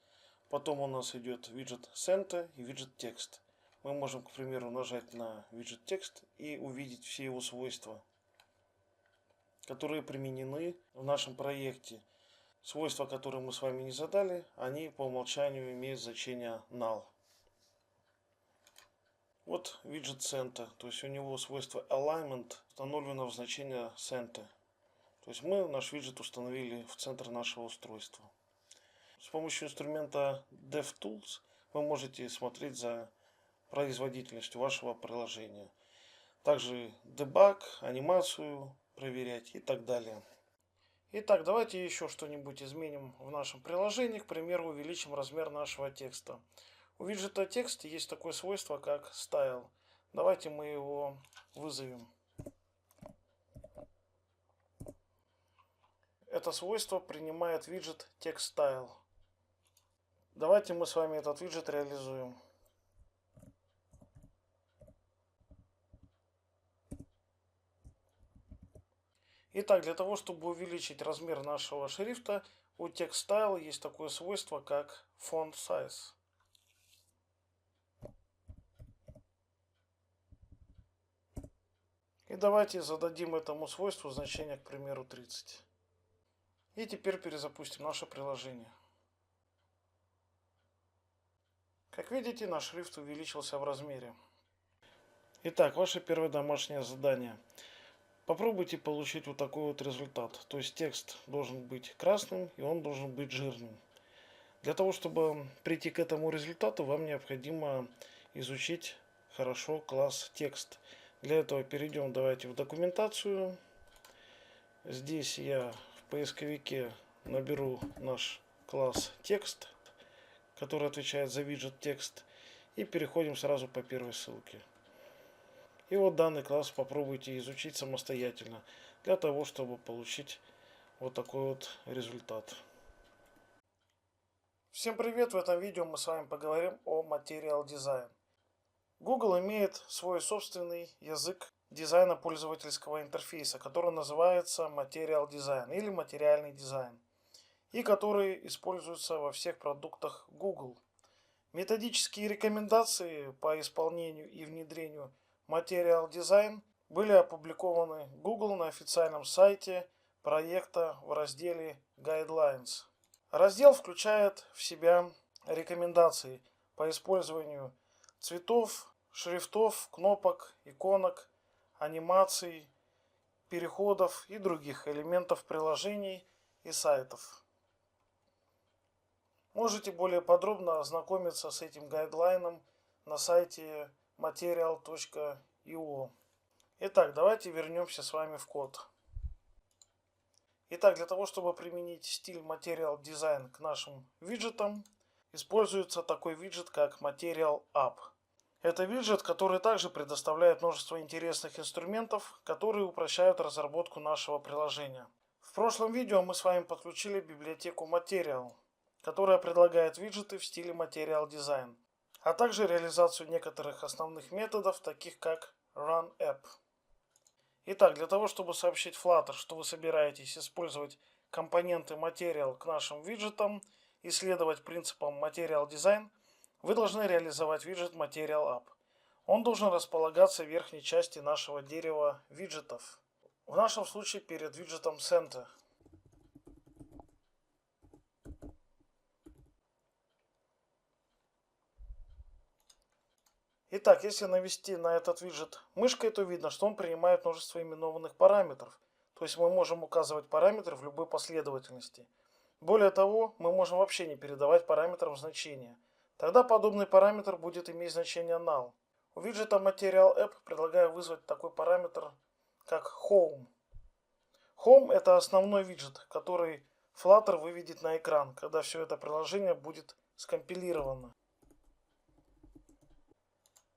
[SPEAKER 3] Потом у нас идет виджет center и виджет text. Мы можем, к примеру, нажать на виджет text и увидеть все его свойства, которые применены в нашем проекте. Свойства, которые мы с вами не задали, они по умолчанию имеют значение null. Вот виджет center, то есть у него свойство alignment установлено в значение center. То есть мы наш виджет установили в центр нашего устройства. С помощью инструмента DevTools вы можете смотреть за производительностью вашего приложения. Также дебаг, анимацию проверять и так далее. Итак, давайте еще что-нибудь изменим в нашем приложении. К примеру, увеличим размер нашего текста. У виджета текст есть такое свойство, как Style. Давайте мы его вызовем. Это свойство принимает виджет TextStyle. Давайте мы с вами этот виджет реализуем. Итак, для того, чтобы увеличить размер нашего шрифта, у TextStyle есть такое свойство, как Font Size. И давайте зададим этому свойству значение, к примеру, 30. И теперь перезапустим наше приложение. Как видите, наш шрифт увеличился в размере. Итак, ваше первое домашнее задание. Попробуйте получить вот такой вот результат. То есть текст должен быть красным и он должен быть жирным. Для того, чтобы прийти к этому результату, вам необходимо изучить хорошо класс текст. Для этого перейдем давайте в документацию. Здесь я в поисковике наберу наш класс текст, который отвечает за виджет текст. И переходим сразу по первой ссылке. И вот данный класс попробуйте изучить самостоятельно, для того, чтобы получить вот такой вот результат. Всем привет! В этом видео мы с вами поговорим о Material Design. Google имеет свой собственный язык дизайна пользовательского интерфейса, который называется Material Design или материальный дизайн, и который используется во всех продуктах Google. Методические рекомендации по исполнению и внедрению Material Design были опубликованы Google на официальном сайте проекта в разделе Guidelines. Раздел включает в себя рекомендации по использованию цветов, шрифтов, кнопок, иконок, анимаций, переходов и других элементов приложений и сайтов. Можете более подробно ознакомиться с этим гайдлайном на сайте material.io. Итак, давайте вернемся с вами в код. Итак, для того, чтобы применить стиль Material Design к нашим виджетам, используется такой виджет, как Material App. Это виджет, который также предоставляет множество интересных инструментов, которые упрощают разработку нашего приложения. В прошлом видео мы с вами подключили библиотеку Material, которая предлагает виджеты в стиле Material Design, а также реализацию некоторых основных методов, таких как RunApp. Итак, для того, чтобы сообщить Flutter, что вы собираетесь использовать компоненты Material к нашим виджетам и следовать принципам Material Design, вы должны реализовать виджет Material App. Он должен располагаться в верхней части нашего дерева виджетов. В нашем случае перед виджетом Center. Итак, если навести на этот виджет мышкой, то видно, что он принимает множество именованных параметров. То есть мы можем указывать параметры в любой последовательности. Более того, мы можем вообще не передавать параметрам значения. Тогда подобный параметр будет иметь значение null. У виджета Material App предлагаю вызвать такой параметр, как Home. Home — это основной виджет, который Flutter выведет на экран, когда все это приложение будет скомпилировано.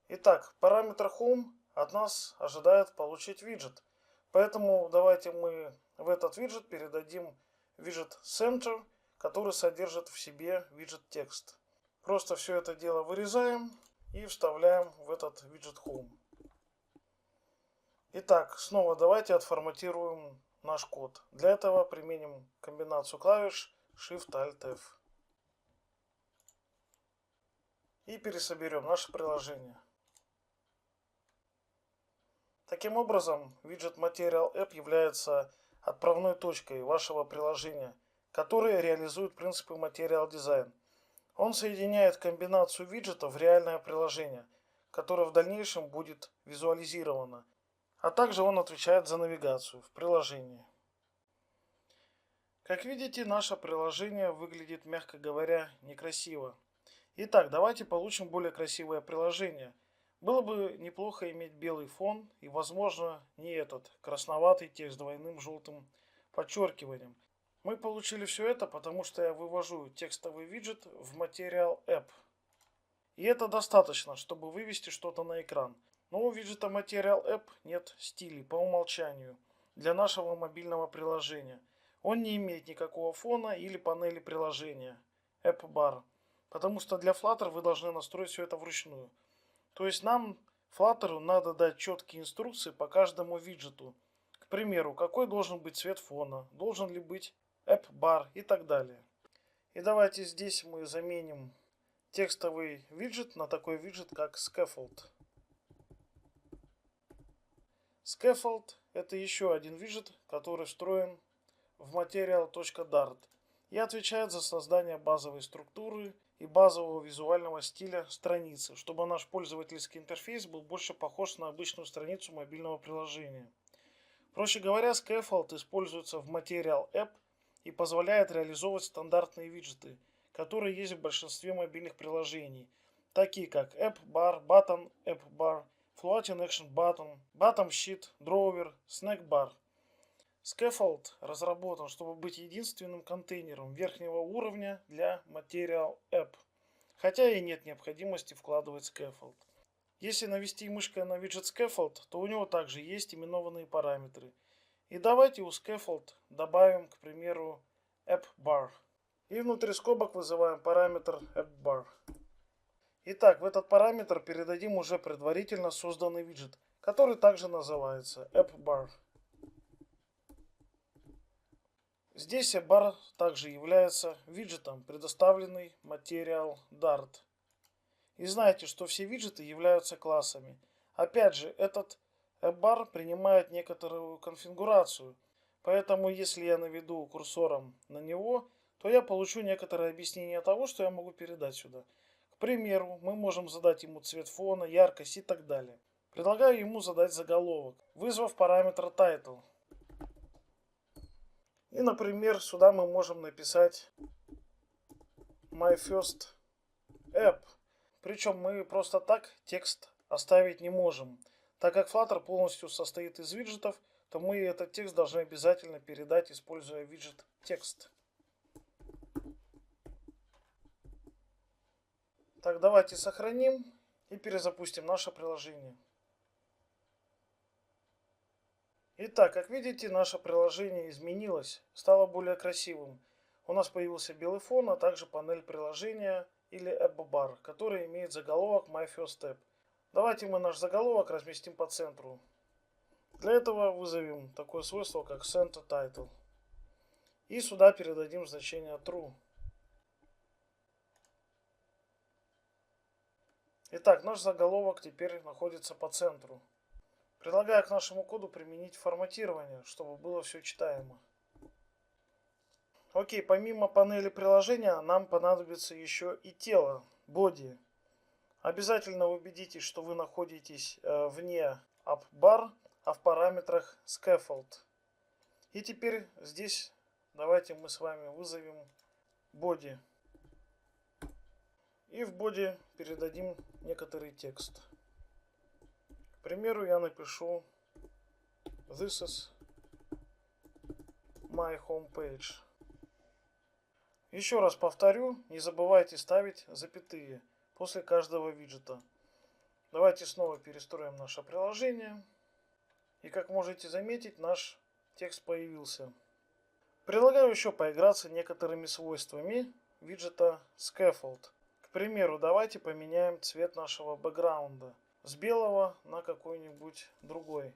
[SPEAKER 3] Итак, параметр Home от нас ожидает получить виджет. Поэтому давайте мы в этот виджет передадим виджет Center, который содержит в себе виджет текст. Просто все это дело вырезаем и вставляем в этот виджет Home. Итак, снова давайте отформатируем наш код. Для этого применим комбинацию клавиш Shift-Alt-F. И пересоберем наше приложение. Таким образом, виджет Material App является отправной точкой вашего приложения, которое реализует принципы Material Design. Он соединяет комбинацию виджетов в реальное приложение, которое в дальнейшем будет визуализировано, а также он отвечает за навигацию в приложении. Как видите, наше приложение выглядит, мягко говоря, некрасиво. Итак, давайте получим более красивое приложение. Было бы неплохо иметь белый фон и, возможно, не этот красноватый текст с двойным желтым подчеркиванием. Мы получили все это, потому что я вывожу текстовый виджет в Material App. И это достаточно, чтобы вывести что-то на экран. Но у виджета Material App нет стилей по умолчанию для нашего мобильного приложения. Он не имеет никакого фона или панели приложения, App Bar, потому что для Flutter вы должны настроить все это вручную. То есть нам, Flutter, надо дать четкие инструкции по каждому виджету. К примеру, какой должен быть цвет фона, должен ли быть App Bar и так далее. И давайте здесь мы заменим текстовый виджет на такой виджет, как Scaffold.
[SPEAKER 1] Scaffold — это еще один виджет, который встроен в Material.dart и отвечает за создание базовой структуры и базового визуального стиля страницы, чтобы наш пользовательский интерфейс был больше похож на обычную страницу мобильного приложения. Проще говоря, Scaffold используется в Material App и позволяет реализовывать стандартные виджеты, которые есть в большинстве мобильных приложений, такие как App Bar, Button App Bar, Floating Action Button, Button Sheet, Drawer, Snack Bar. Scaffold разработан, чтобы быть единственным контейнером верхнего уровня для Material App, хотя и нет необходимости вкладывать Scaffold. Если навести мышкой на виджет Scaffold, то у него также есть именованные параметры. И давайте у Scaffold добавим, к примеру, App Bar. И внутри скобок вызываем параметр App Bar. Итак, в этот параметр передадим уже предварительно созданный виджет, который также называется App Bar. Здесь App Bar также является виджетом, предоставленный Material.dart. И знаете, что все виджеты являются классами. Опять же, этот AppBar принимает некоторую конфигурацию, поэтому если я наведу курсором на него, то я получу некоторое объяснение того, что я могу передать сюда. К примеру, мы можем задать ему цвет фона, яркость и так далее. Предлагаю ему задать заголовок, вызвав параметр Title. И, например, сюда мы можем написать My First App. Причем мы просто так текст оставить не можем. Так как Flutter полностью состоит из виджетов, то мы этот текст должны обязательно передать, используя виджет текст. Так, давайте сохраним и перезапустим наше приложение. Итак, как видите, наше приложение изменилось, стало более красивым. У нас появился белый фон, а также панель приложения или AppBar, который имеет заголовок My First Step. Давайте мы наш заголовок разместим по центру. Для этого вызовем такое свойство, как Center Title. И сюда передадим значение True. Итак, наш заголовок теперь находится по центру. Предлагаю к нашему коду применить форматирование, чтобы было все читаемо. Окей, помимо панели приложения нам понадобится еще и тело, body. Обязательно убедитесь, что вы находитесь вне AppBar, а в параметрах Scaffold. И теперь здесь давайте мы с вами вызовем body. И в body передадим некоторый текст. К примеру, я напишу This is my homepage. Еще раз повторю, не забывайте ставить запятые после каждого виджета. Давайте снова перестроим наше приложение. И как можете заметить, наш текст появился. Предлагаю еще поиграться некоторыми свойствами виджета Scaffold. К примеру, давайте поменяем цвет нашего бэкграунда с белого на какой-нибудь другой.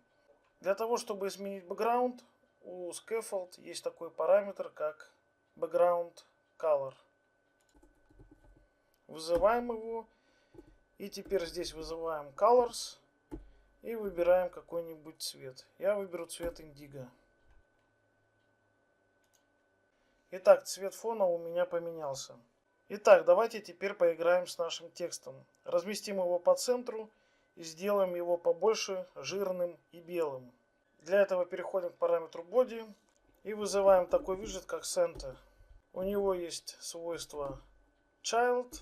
[SPEAKER 1] Для того, чтобы изменить бэкграунд, у Scaffold есть такой параметр, как Background Color. Вызываем его. И теперь здесь вызываем Colors. И выбираем какой-нибудь цвет. Я выберу цвет Indigo. Итак, цвет фона у меня поменялся. Итак, давайте теперь поиграем с нашим текстом. Разместим его по центру и сделаем его побольше, жирным и белым. Для этого переходим к параметру body и вызываем такой виджет, как Center. У него есть свойство Child,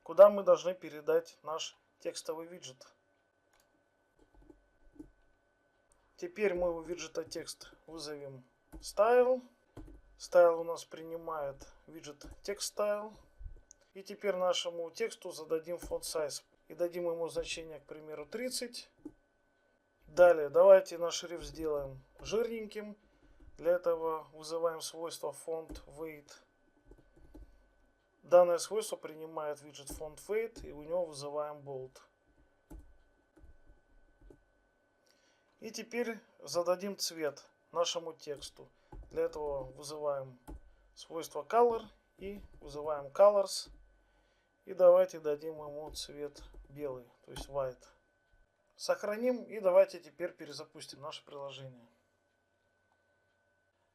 [SPEAKER 1] куда мы должны передать наш текстовый виджет. Теперь мы у виджета текст вызовем Style. Style у нас принимает виджет TextStyle. И теперь нашему тексту зададим font size. И дадим ему значение, к примеру, 30. Далее давайте наш шрифт сделаем жирненьким. Для этого вызываем свойство Font Weight. Данное свойство принимает виджет Font Weight, и у него вызываем Bold. И теперь зададим цвет нашему тексту. Для этого вызываем свойство Color и вызываем Colors. И давайте дадим ему цвет белый, то есть White. Сохраним и давайте теперь перезапустим наше приложение.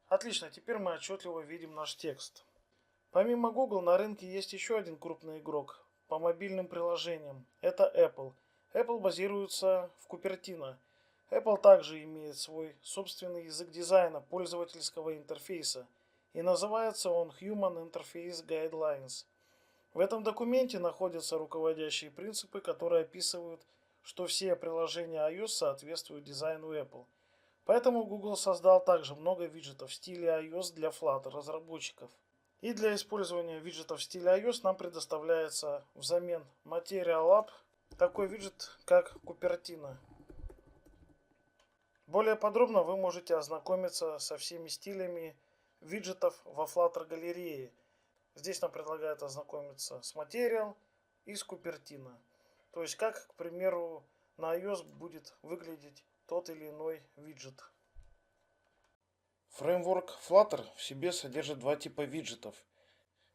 [SPEAKER 1] Отлично, теперь мы отчетливо видим наш текст. Помимо Google на рынке есть еще один крупный игрок по мобильным приложениям. Это Apple. Apple базируется в Cupertino. Apple также имеет свой собственный язык дизайна пользовательского интерфейса. И называется он Human Interface Guidelines. В этом документе находятся руководящие принципы, которые описывают, что все приложения iOS соответствуют дизайну Apple. Поэтому Google создал также много виджетов в стиле iOS для Flutter разработчиков. И для использования виджетов в стиле iOS нам предоставляется взамен Material Lab такой виджет, как Cupertino. Более подробно вы можете ознакомиться со всеми стилями виджетов во Flutter галерее. Здесь нам предлагают ознакомиться с Material и с Cupertino. То есть как, к примеру, на iOS будет выглядеть тот или иной виджет.
[SPEAKER 3] Фреймворк Flutter в себе содержит два типа виджетов.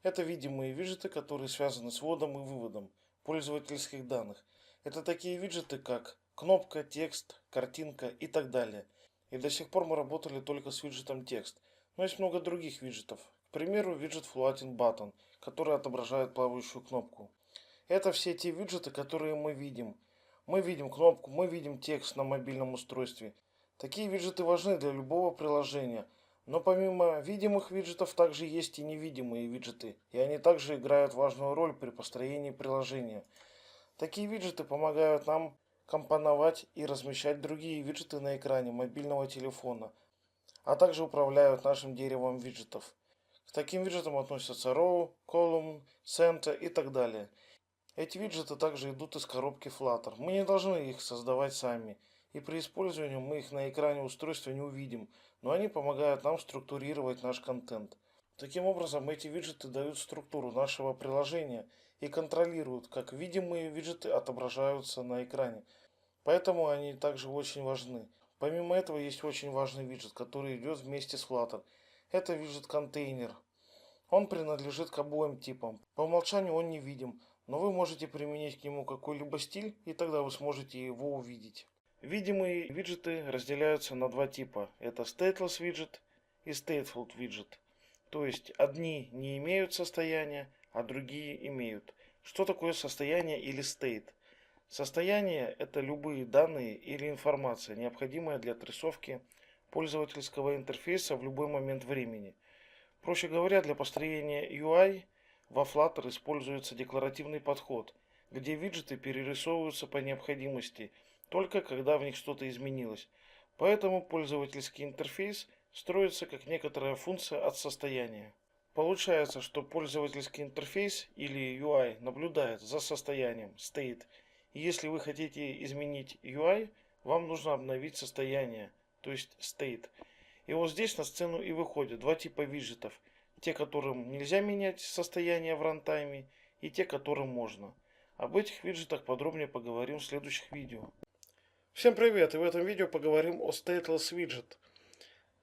[SPEAKER 3] Это видимые виджеты, которые связаны с вводом и выводом пользовательских данных. Это такие виджеты, как кнопка, текст, картинка и так далее. И до сих пор мы работали только с виджетом текст. Но есть много других виджетов. К примеру, виджет Floating Button, который отображает плавающую кнопку. Это все те виджеты, которые мы видим. Мы видим кнопку, мы видим текст на мобильном устройстве. Такие виджеты важны для любого приложения. Но помимо видимых виджетов также есть и невидимые виджеты. И они также играют важную роль при построении приложения. Такие виджеты помогают нам компоновать и размещать другие виджеты на экране мобильного телефона, а также управляют нашим деревом виджетов. К таким виджетам относятся Row, Column, Center и так далее. Эти виджеты также идут из коробки Flutter. Мы не должны их создавать сами, и при использовании мы их на экране устройства не увидим, но они помогают нам структурировать наш контент. Таким образом, эти виджеты дают структуру нашего приложения и контролируют, как видимые виджеты отображаются на экране. Поэтому они также очень важны. Помимо этого есть очень важный виджет, который идет вместе с Flutter. Это виджет контейнер. Он принадлежит к обоим типам. По умолчанию он не видим, но вы можете применить к нему какой-либо стиль, и тогда вы сможете его увидеть. Видимые виджеты разделяются на два типа. Это Stateless виджет и Stateful виджет. То есть одни не имеют состояния, а другие имеют. Что такое состояние или state? Состояние – это любые данные или информация, необходимая для отрисовки пользовательского интерфейса в любой момент времени. Проще говоря, для построения UI во Flutter используется декларативный подход, где виджеты перерисовываются по необходимости, только когда в них что-то изменилось. Поэтому пользовательский интерфейс строится как некоторая функция от состояния. Получается, что пользовательский интерфейс или UI наблюдает за состоянием state. И если вы хотите изменить UI, вам нужно обновить состояние, то есть state. И вот здесь на сцену и выходят два типа виджетов. Те, которым нельзя менять состояние в рантайме, и те, которым можно. Об этих виджетах подробнее поговорим в следующих видео.
[SPEAKER 1] Всем привет, и в этом видео поговорим о Stateless Widget.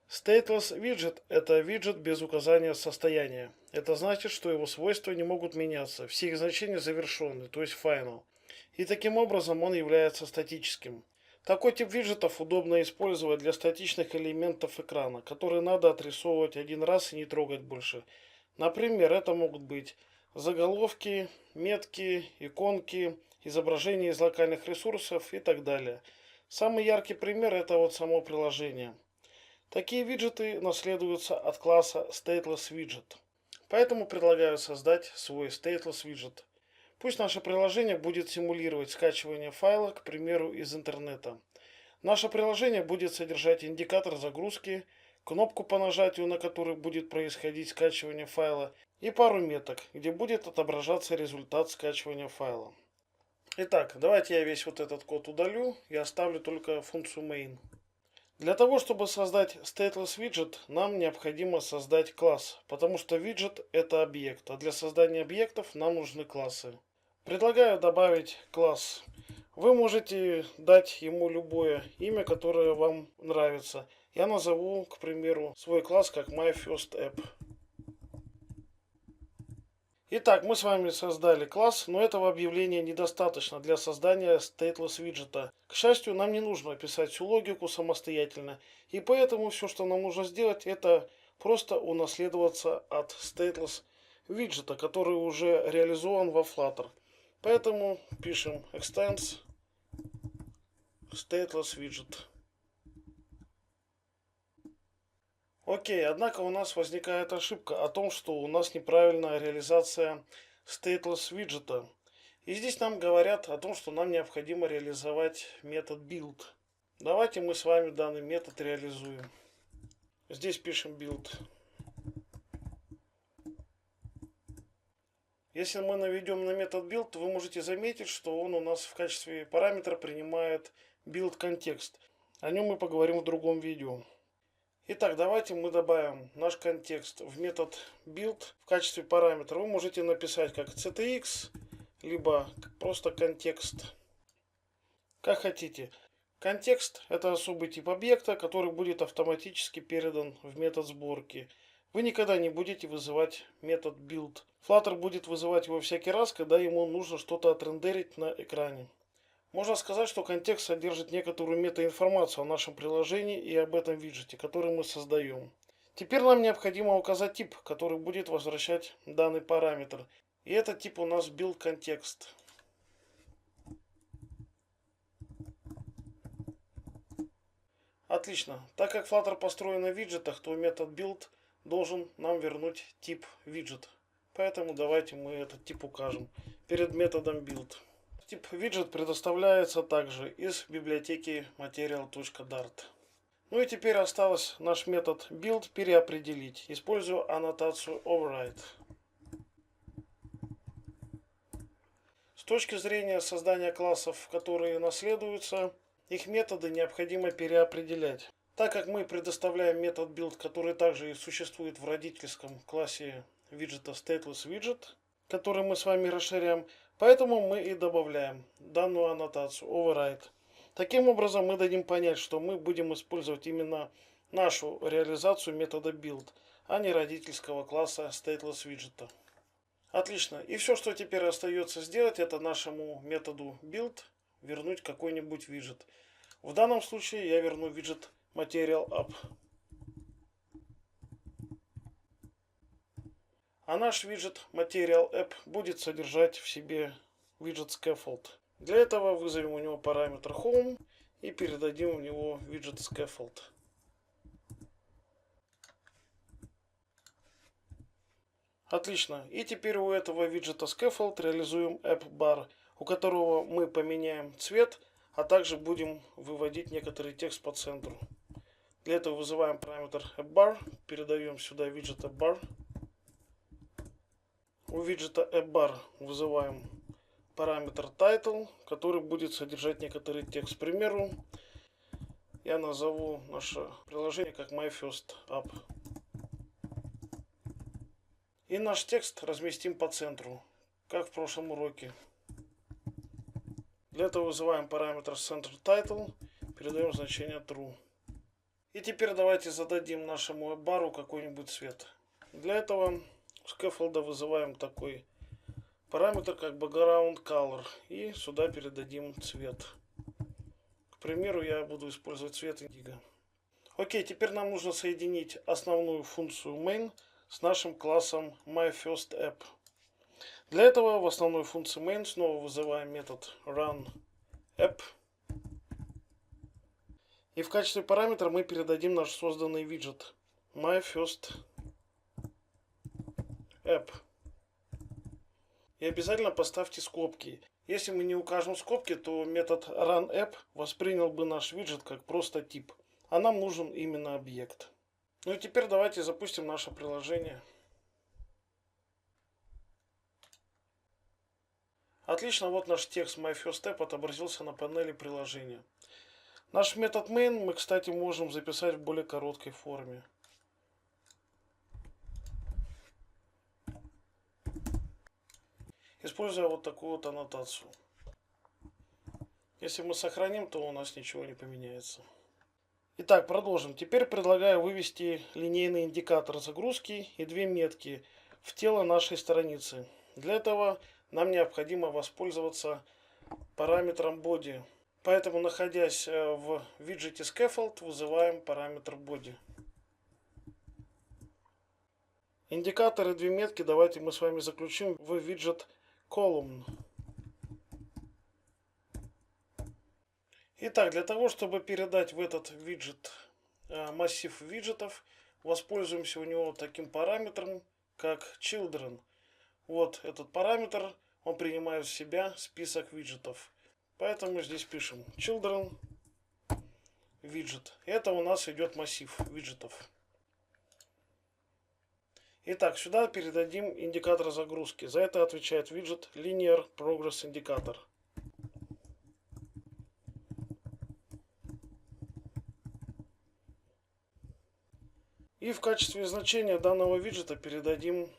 [SPEAKER 1] Stateless Widget – это виджет без указания состояния. Это значит, что его свойства не могут меняться, все их значения завершенны, то есть final. И таким образом он является статическим. Такой тип виджетов удобно использовать для статичных элементов экрана, которые надо отрисовывать один раз и не трогать больше. Например, это могут быть заголовки, метки, иконки, изображения из локальных ресурсов и так далее. Самый яркий пример – это вот само приложение. Такие виджеты наследуются от класса Stateless Widget. Поэтому предлагаю создать свой Stateless Widget. Пусть наше приложение будет симулировать скачивание файла, к примеру, из интернета. Наше приложение будет содержать индикатор загрузки, кнопку по нажатию на которой будет происходить скачивание файла, и пару меток, где будет отображаться результат скачивания файла. Итак, давайте я весь вот этот код удалю и оставлю только функцию main. Для того, чтобы создать Stateless Widget, нам необходимо создать класс, потому что виджет это объект, а для создания объектов нам нужны классы. Предлагаю добавить класс. Вы можете дать ему любое имя, которое вам нравится. Я назову, к примеру, свой класс как MyFirstApp. Итак, мы с вами создали класс, но этого объявления недостаточно для создания stateless виджета. К счастью, нам не нужно писать всю логику самостоятельно, и поэтому все, что нам нужно сделать, это просто унаследоваться от stateless виджета, который уже реализован во Flutter. Поэтому пишем extends stateless widget. Окей, однако у нас возникает ошибка о том, что у нас неправильная реализация stateless виджета. И здесь нам говорят о том, что нам необходимо реализовать метод build. Давайте мы с вами данный метод реализуем. Здесь пишем build. Если мы наведем на метод build, вы можете заметить, что он у нас в качестве параметра принимает build контекст. О нем мы поговорим в другом видео. Итак, давайте мы добавим наш контекст в метод build в качестве параметра. Вы можете написать как ctx, либо просто контекст. Как хотите. Контекст – это особый тип объекта, который будет автоматически передан в метод сборки. Вы никогда не будете вызывать метод build. Flutter будет вызывать его всякий раз, когда ему нужно что-то отрендерить на экране. Можно сказать, что контекст содержит некоторую метаинформацию о нашем приложении и об этом виджете, который мы создаем. Теперь нам необходимо указать тип, который будет возвращать данный параметр. И этот тип у нас build контекст. Отлично. Так как Flutter построен на виджетах, то метод build должен нам вернуть тип виджет. Поэтому давайте мы этот тип укажем перед методом build. Тип виджет предоставляется также из библиотеки material.dart. Ну и теперь осталось наш метод build переопределить, используя аннотацию override. С точки зрения создания классов, которые наследуются, их методы необходимо переопределять. Так как мы предоставляем метод build, который также и существует в родительском классе виджета stateless widget, который мы с вами расширяем, поэтому мы и добавляем данную аннотацию override. Таким образом мы дадим понять, что мы будем использовать именно нашу реализацию метода build, а не родительского класса stateless widget. Отлично. И все, что теперь остается сделать, это нашему методу build вернуть какой-нибудь виджет. В данном случае я верну виджет material app. А наш виджет Material App будет содержать в себе виджет Scaffold. Для этого вызовем у него параметр Home и передадим в него виджет Scaffold. Отлично. И теперь у этого виджета Scaffold реализуем AppBar, у которого мы поменяем цвет, а также будем выводить некоторый текст по центру. Для этого вызываем параметр AppBar, передаем сюда виджет AppBar. У виджета AppBar вызываем параметр title, который будет содержать некоторый текст. К примеру, я назову наше приложение как My First App. И наш текст разместим по центру, как в прошлом уроке. Для этого вызываем параметр CenterTitle, передаем значение True. И теперь давайте зададим нашему AppBar какой-нибудь цвет. Для этого у Scaffold вызываем такой параметр, как background color, и сюда передадим цвет. К примеру, я буду использовать цвет индиго. Окей, теперь нам нужно соединить основную функцию main с нашим классом MyFirstApp. Для этого в основной функции main снова вызываем метод runApp. И в качестве параметра мы передадим наш созданный виджет MyFirstApp. И обязательно поставьте скобки. Если мы не укажем скобки, то метод runApp воспринял бы наш виджет как просто тип. А нам нужен именно объект. Ну и теперь давайте запустим наше приложение. Отлично, вот наш текст MyFirstApp отобразился на панели приложения. Наш метод main мы, кстати, можем записать в более короткой форме. Используя вот такую вот аннотацию. Если мы сохраним, то у нас ничего не поменяется. Итак, продолжим. Теперь предлагаю вывести линейный индикатор загрузки и две метки в тело нашей страницы.
[SPEAKER 3] Для этого нам необходимо воспользоваться параметром body. Поэтому, находясь в виджете Scaffold, вызываем параметр body. Индикаторы, две метки, давайте мы с вами заключим в виджет Column. Итак, для того, чтобы передать в этот виджет массив виджетов, воспользуемся у него таким параметром, как Children. Вот этот параметр, он принимает в себя список виджетов. Поэтому здесь пишем Children виджет. Это у нас идет массив виджетов. Итак, сюда передадим индикатор загрузки. За это отвечает виджет Linear Progress Indicator. И в качестве значения данного виджета передадим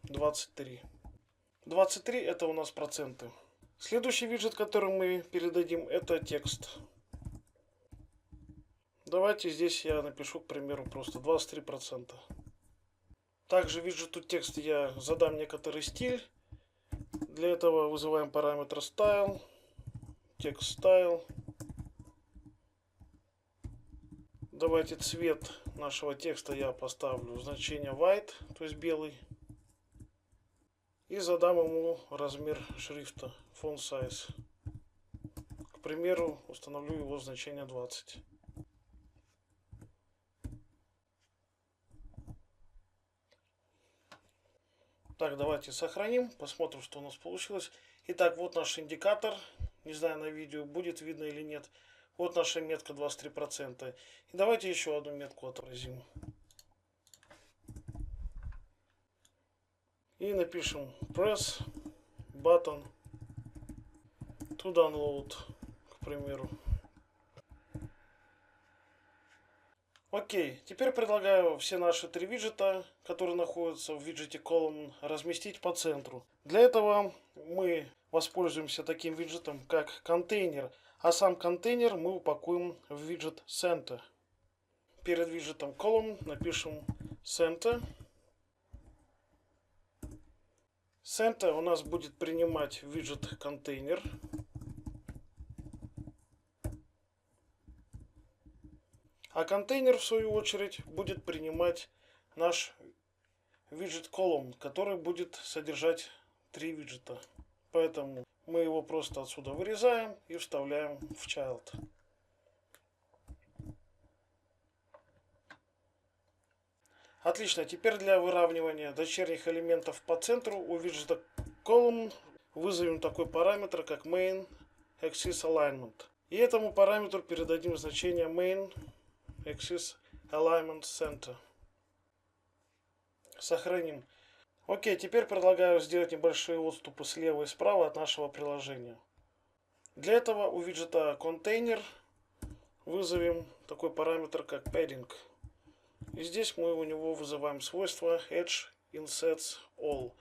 [SPEAKER 3] 23. 23 это у нас проценты. Следующий виджет, который мы передадим, это текст. Давайте здесь я напишу, к примеру, просто 23%. Также виджету текст я задам некоторый стиль. Для этого вызываем параметр style. Text style. Давайте цвет нашего текста я поставлю значение white, то есть белый. И задам ему размер шрифта, font size. К примеру, установлю его значение 20. Так, давайте сохраним, посмотрим, что у нас получилось. Итак, вот наш индикатор. Не знаю, на видео будет видно или нет. Вот наша метка 23%. И давайте еще одну метку отобразим. И напишем press button to download, к примеру. Окей, теперь предлагаю все наши три виджета, которые находятся в виджете Column, разместить по центру. Для этого мы воспользуемся таким виджетом, как контейнер. А сам контейнер мы упакуем в виджет Center. Перед виджетом Column напишем Center. Center у нас будет принимать виджет контейнер. А контейнер, в свою очередь, будет принимать наш виджет Column, который будет содержать три виджета. Поэтому мы его просто отсюда вырезаем и вставляем в Child. Отлично. Теперь для выравнивания дочерних элементов по центру у виджета Column вызовем такой параметр, как Main Axis Alignment. И этому параметру передадим значение Main Axis Alignment Center. Сохраним. Окей, теперь предлагаю сделать небольшие отступы слева и справа от нашего приложения. Для этого у виджета Container вызовем такой параметр, как Padding. И здесь мы у него вызываем свойство Edge Insets All,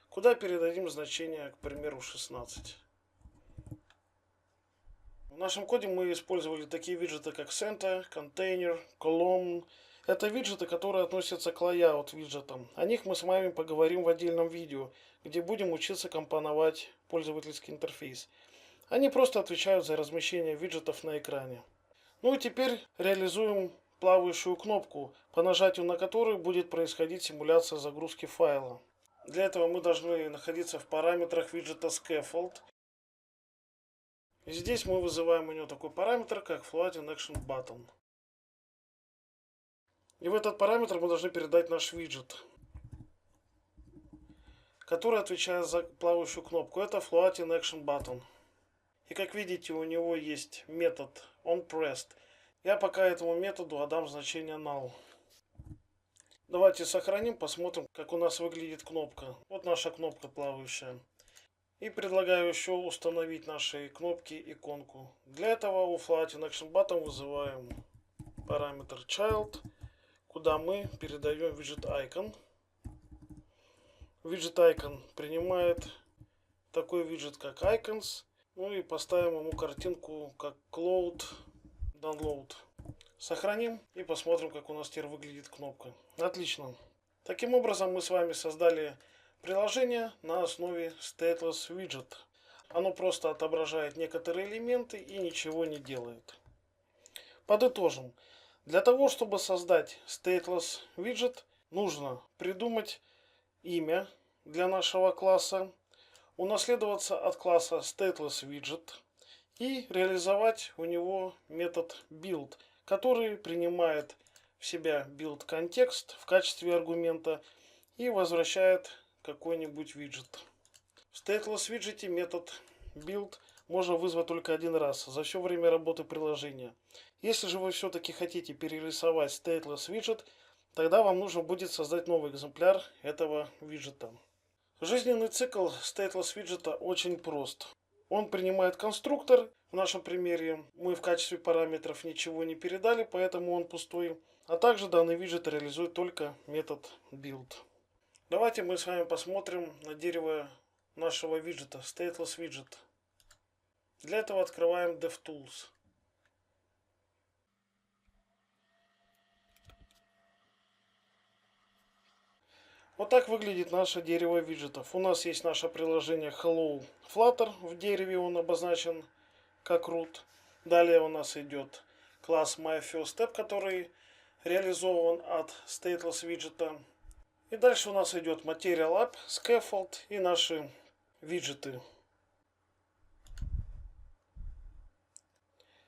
[SPEAKER 3] куда передадим значение, к примеру, 16. В нашем коде мы использовали такие виджеты, как Center, Container, Column. Это виджеты, которые относятся к layout виджетам. О них мы с вами поговорим в отдельном видео, где будем учиться компоновать пользовательский интерфейс. Они просто отвечают за размещение виджетов на экране. Ну и теперь реализуем плавающую кнопку, по нажатию на которую будет происходить симуляция загрузки файла. Для этого мы должны находиться в параметрах виджета Scaffold. И здесь мы вызываем у него такой параметр, как Floating Action Button. И в этот параметр мы должны передать наш виджет, который отвечает за плавающую кнопку. Это Floating Action Button. И как видите, у него есть метод onPressed. Я пока этому методу отдам значение null. Давайте сохраним, посмотрим, как у нас выглядит кнопка. Вот наша кнопка плавающая. И предлагаю еще установить нашей кнопки иконку. Для этого у Floating Action Button вызываем параметр child, куда мы передаем виджет icon. Виджет icon принимает такой виджет, как icons. Ну и поставим ему картинку, как cloud download. Сохраним и посмотрим, как у нас теперь выглядит кнопка. Отлично. Таким образом мы с вами создали
[SPEAKER 1] Приложение на основе Stateless Widget. Оно просто отображает некоторые элементы и ничего не делает. Подытожим. Для того, чтобы создать Stateless Widget, нужно придумать имя для нашего класса, унаследоваться от класса Stateless Widget и реализовать у него метод build, который принимает в себя build контекст в качестве аргумента и возвращает какой-нибудь виджет. В Stateless Widget метод build можно вызвать только один раз за все время работы приложения. Если же вы все-таки хотите перерисовать Stateless Widget, тогда вам нужно будет создать новый экземпляр этого виджета. Жизненный цикл Stateless Widget очень прост. Он принимает конструктор. В нашем примере мы в качестве параметров ничего не передали, поэтому он пустой. А также данный виджет реализует только метод build. Давайте мы с вами посмотрим на дерево нашего виджета Stateless Widget. Для этого открываем DevTools. Вот так выглядит наше дерево виджетов. У нас есть наше приложение Hello Flutter. В дереве он обозначен как root. Далее у нас идет класс MyFirstStep, который реализован от Stateless Widget. И дальше у нас идет Material App, Scaffold и наши виджеты.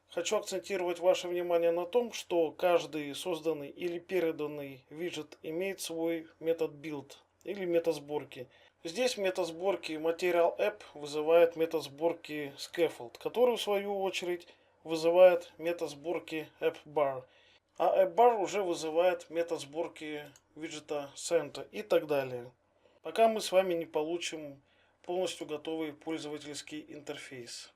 [SPEAKER 1] Хочу акцентировать ваше внимание на том, что каждый созданный или переданный виджет имеет свой метод build или метод сборки. Здесь метод сборки Material App вызывает метод сборки Scaffold, который в свою очередь вызывает метод сборки AppBar. А AppBar уже вызывает метод сборки виджета Center и так далее. Пока мы с вами не получим полностью готовый пользовательский интерфейс.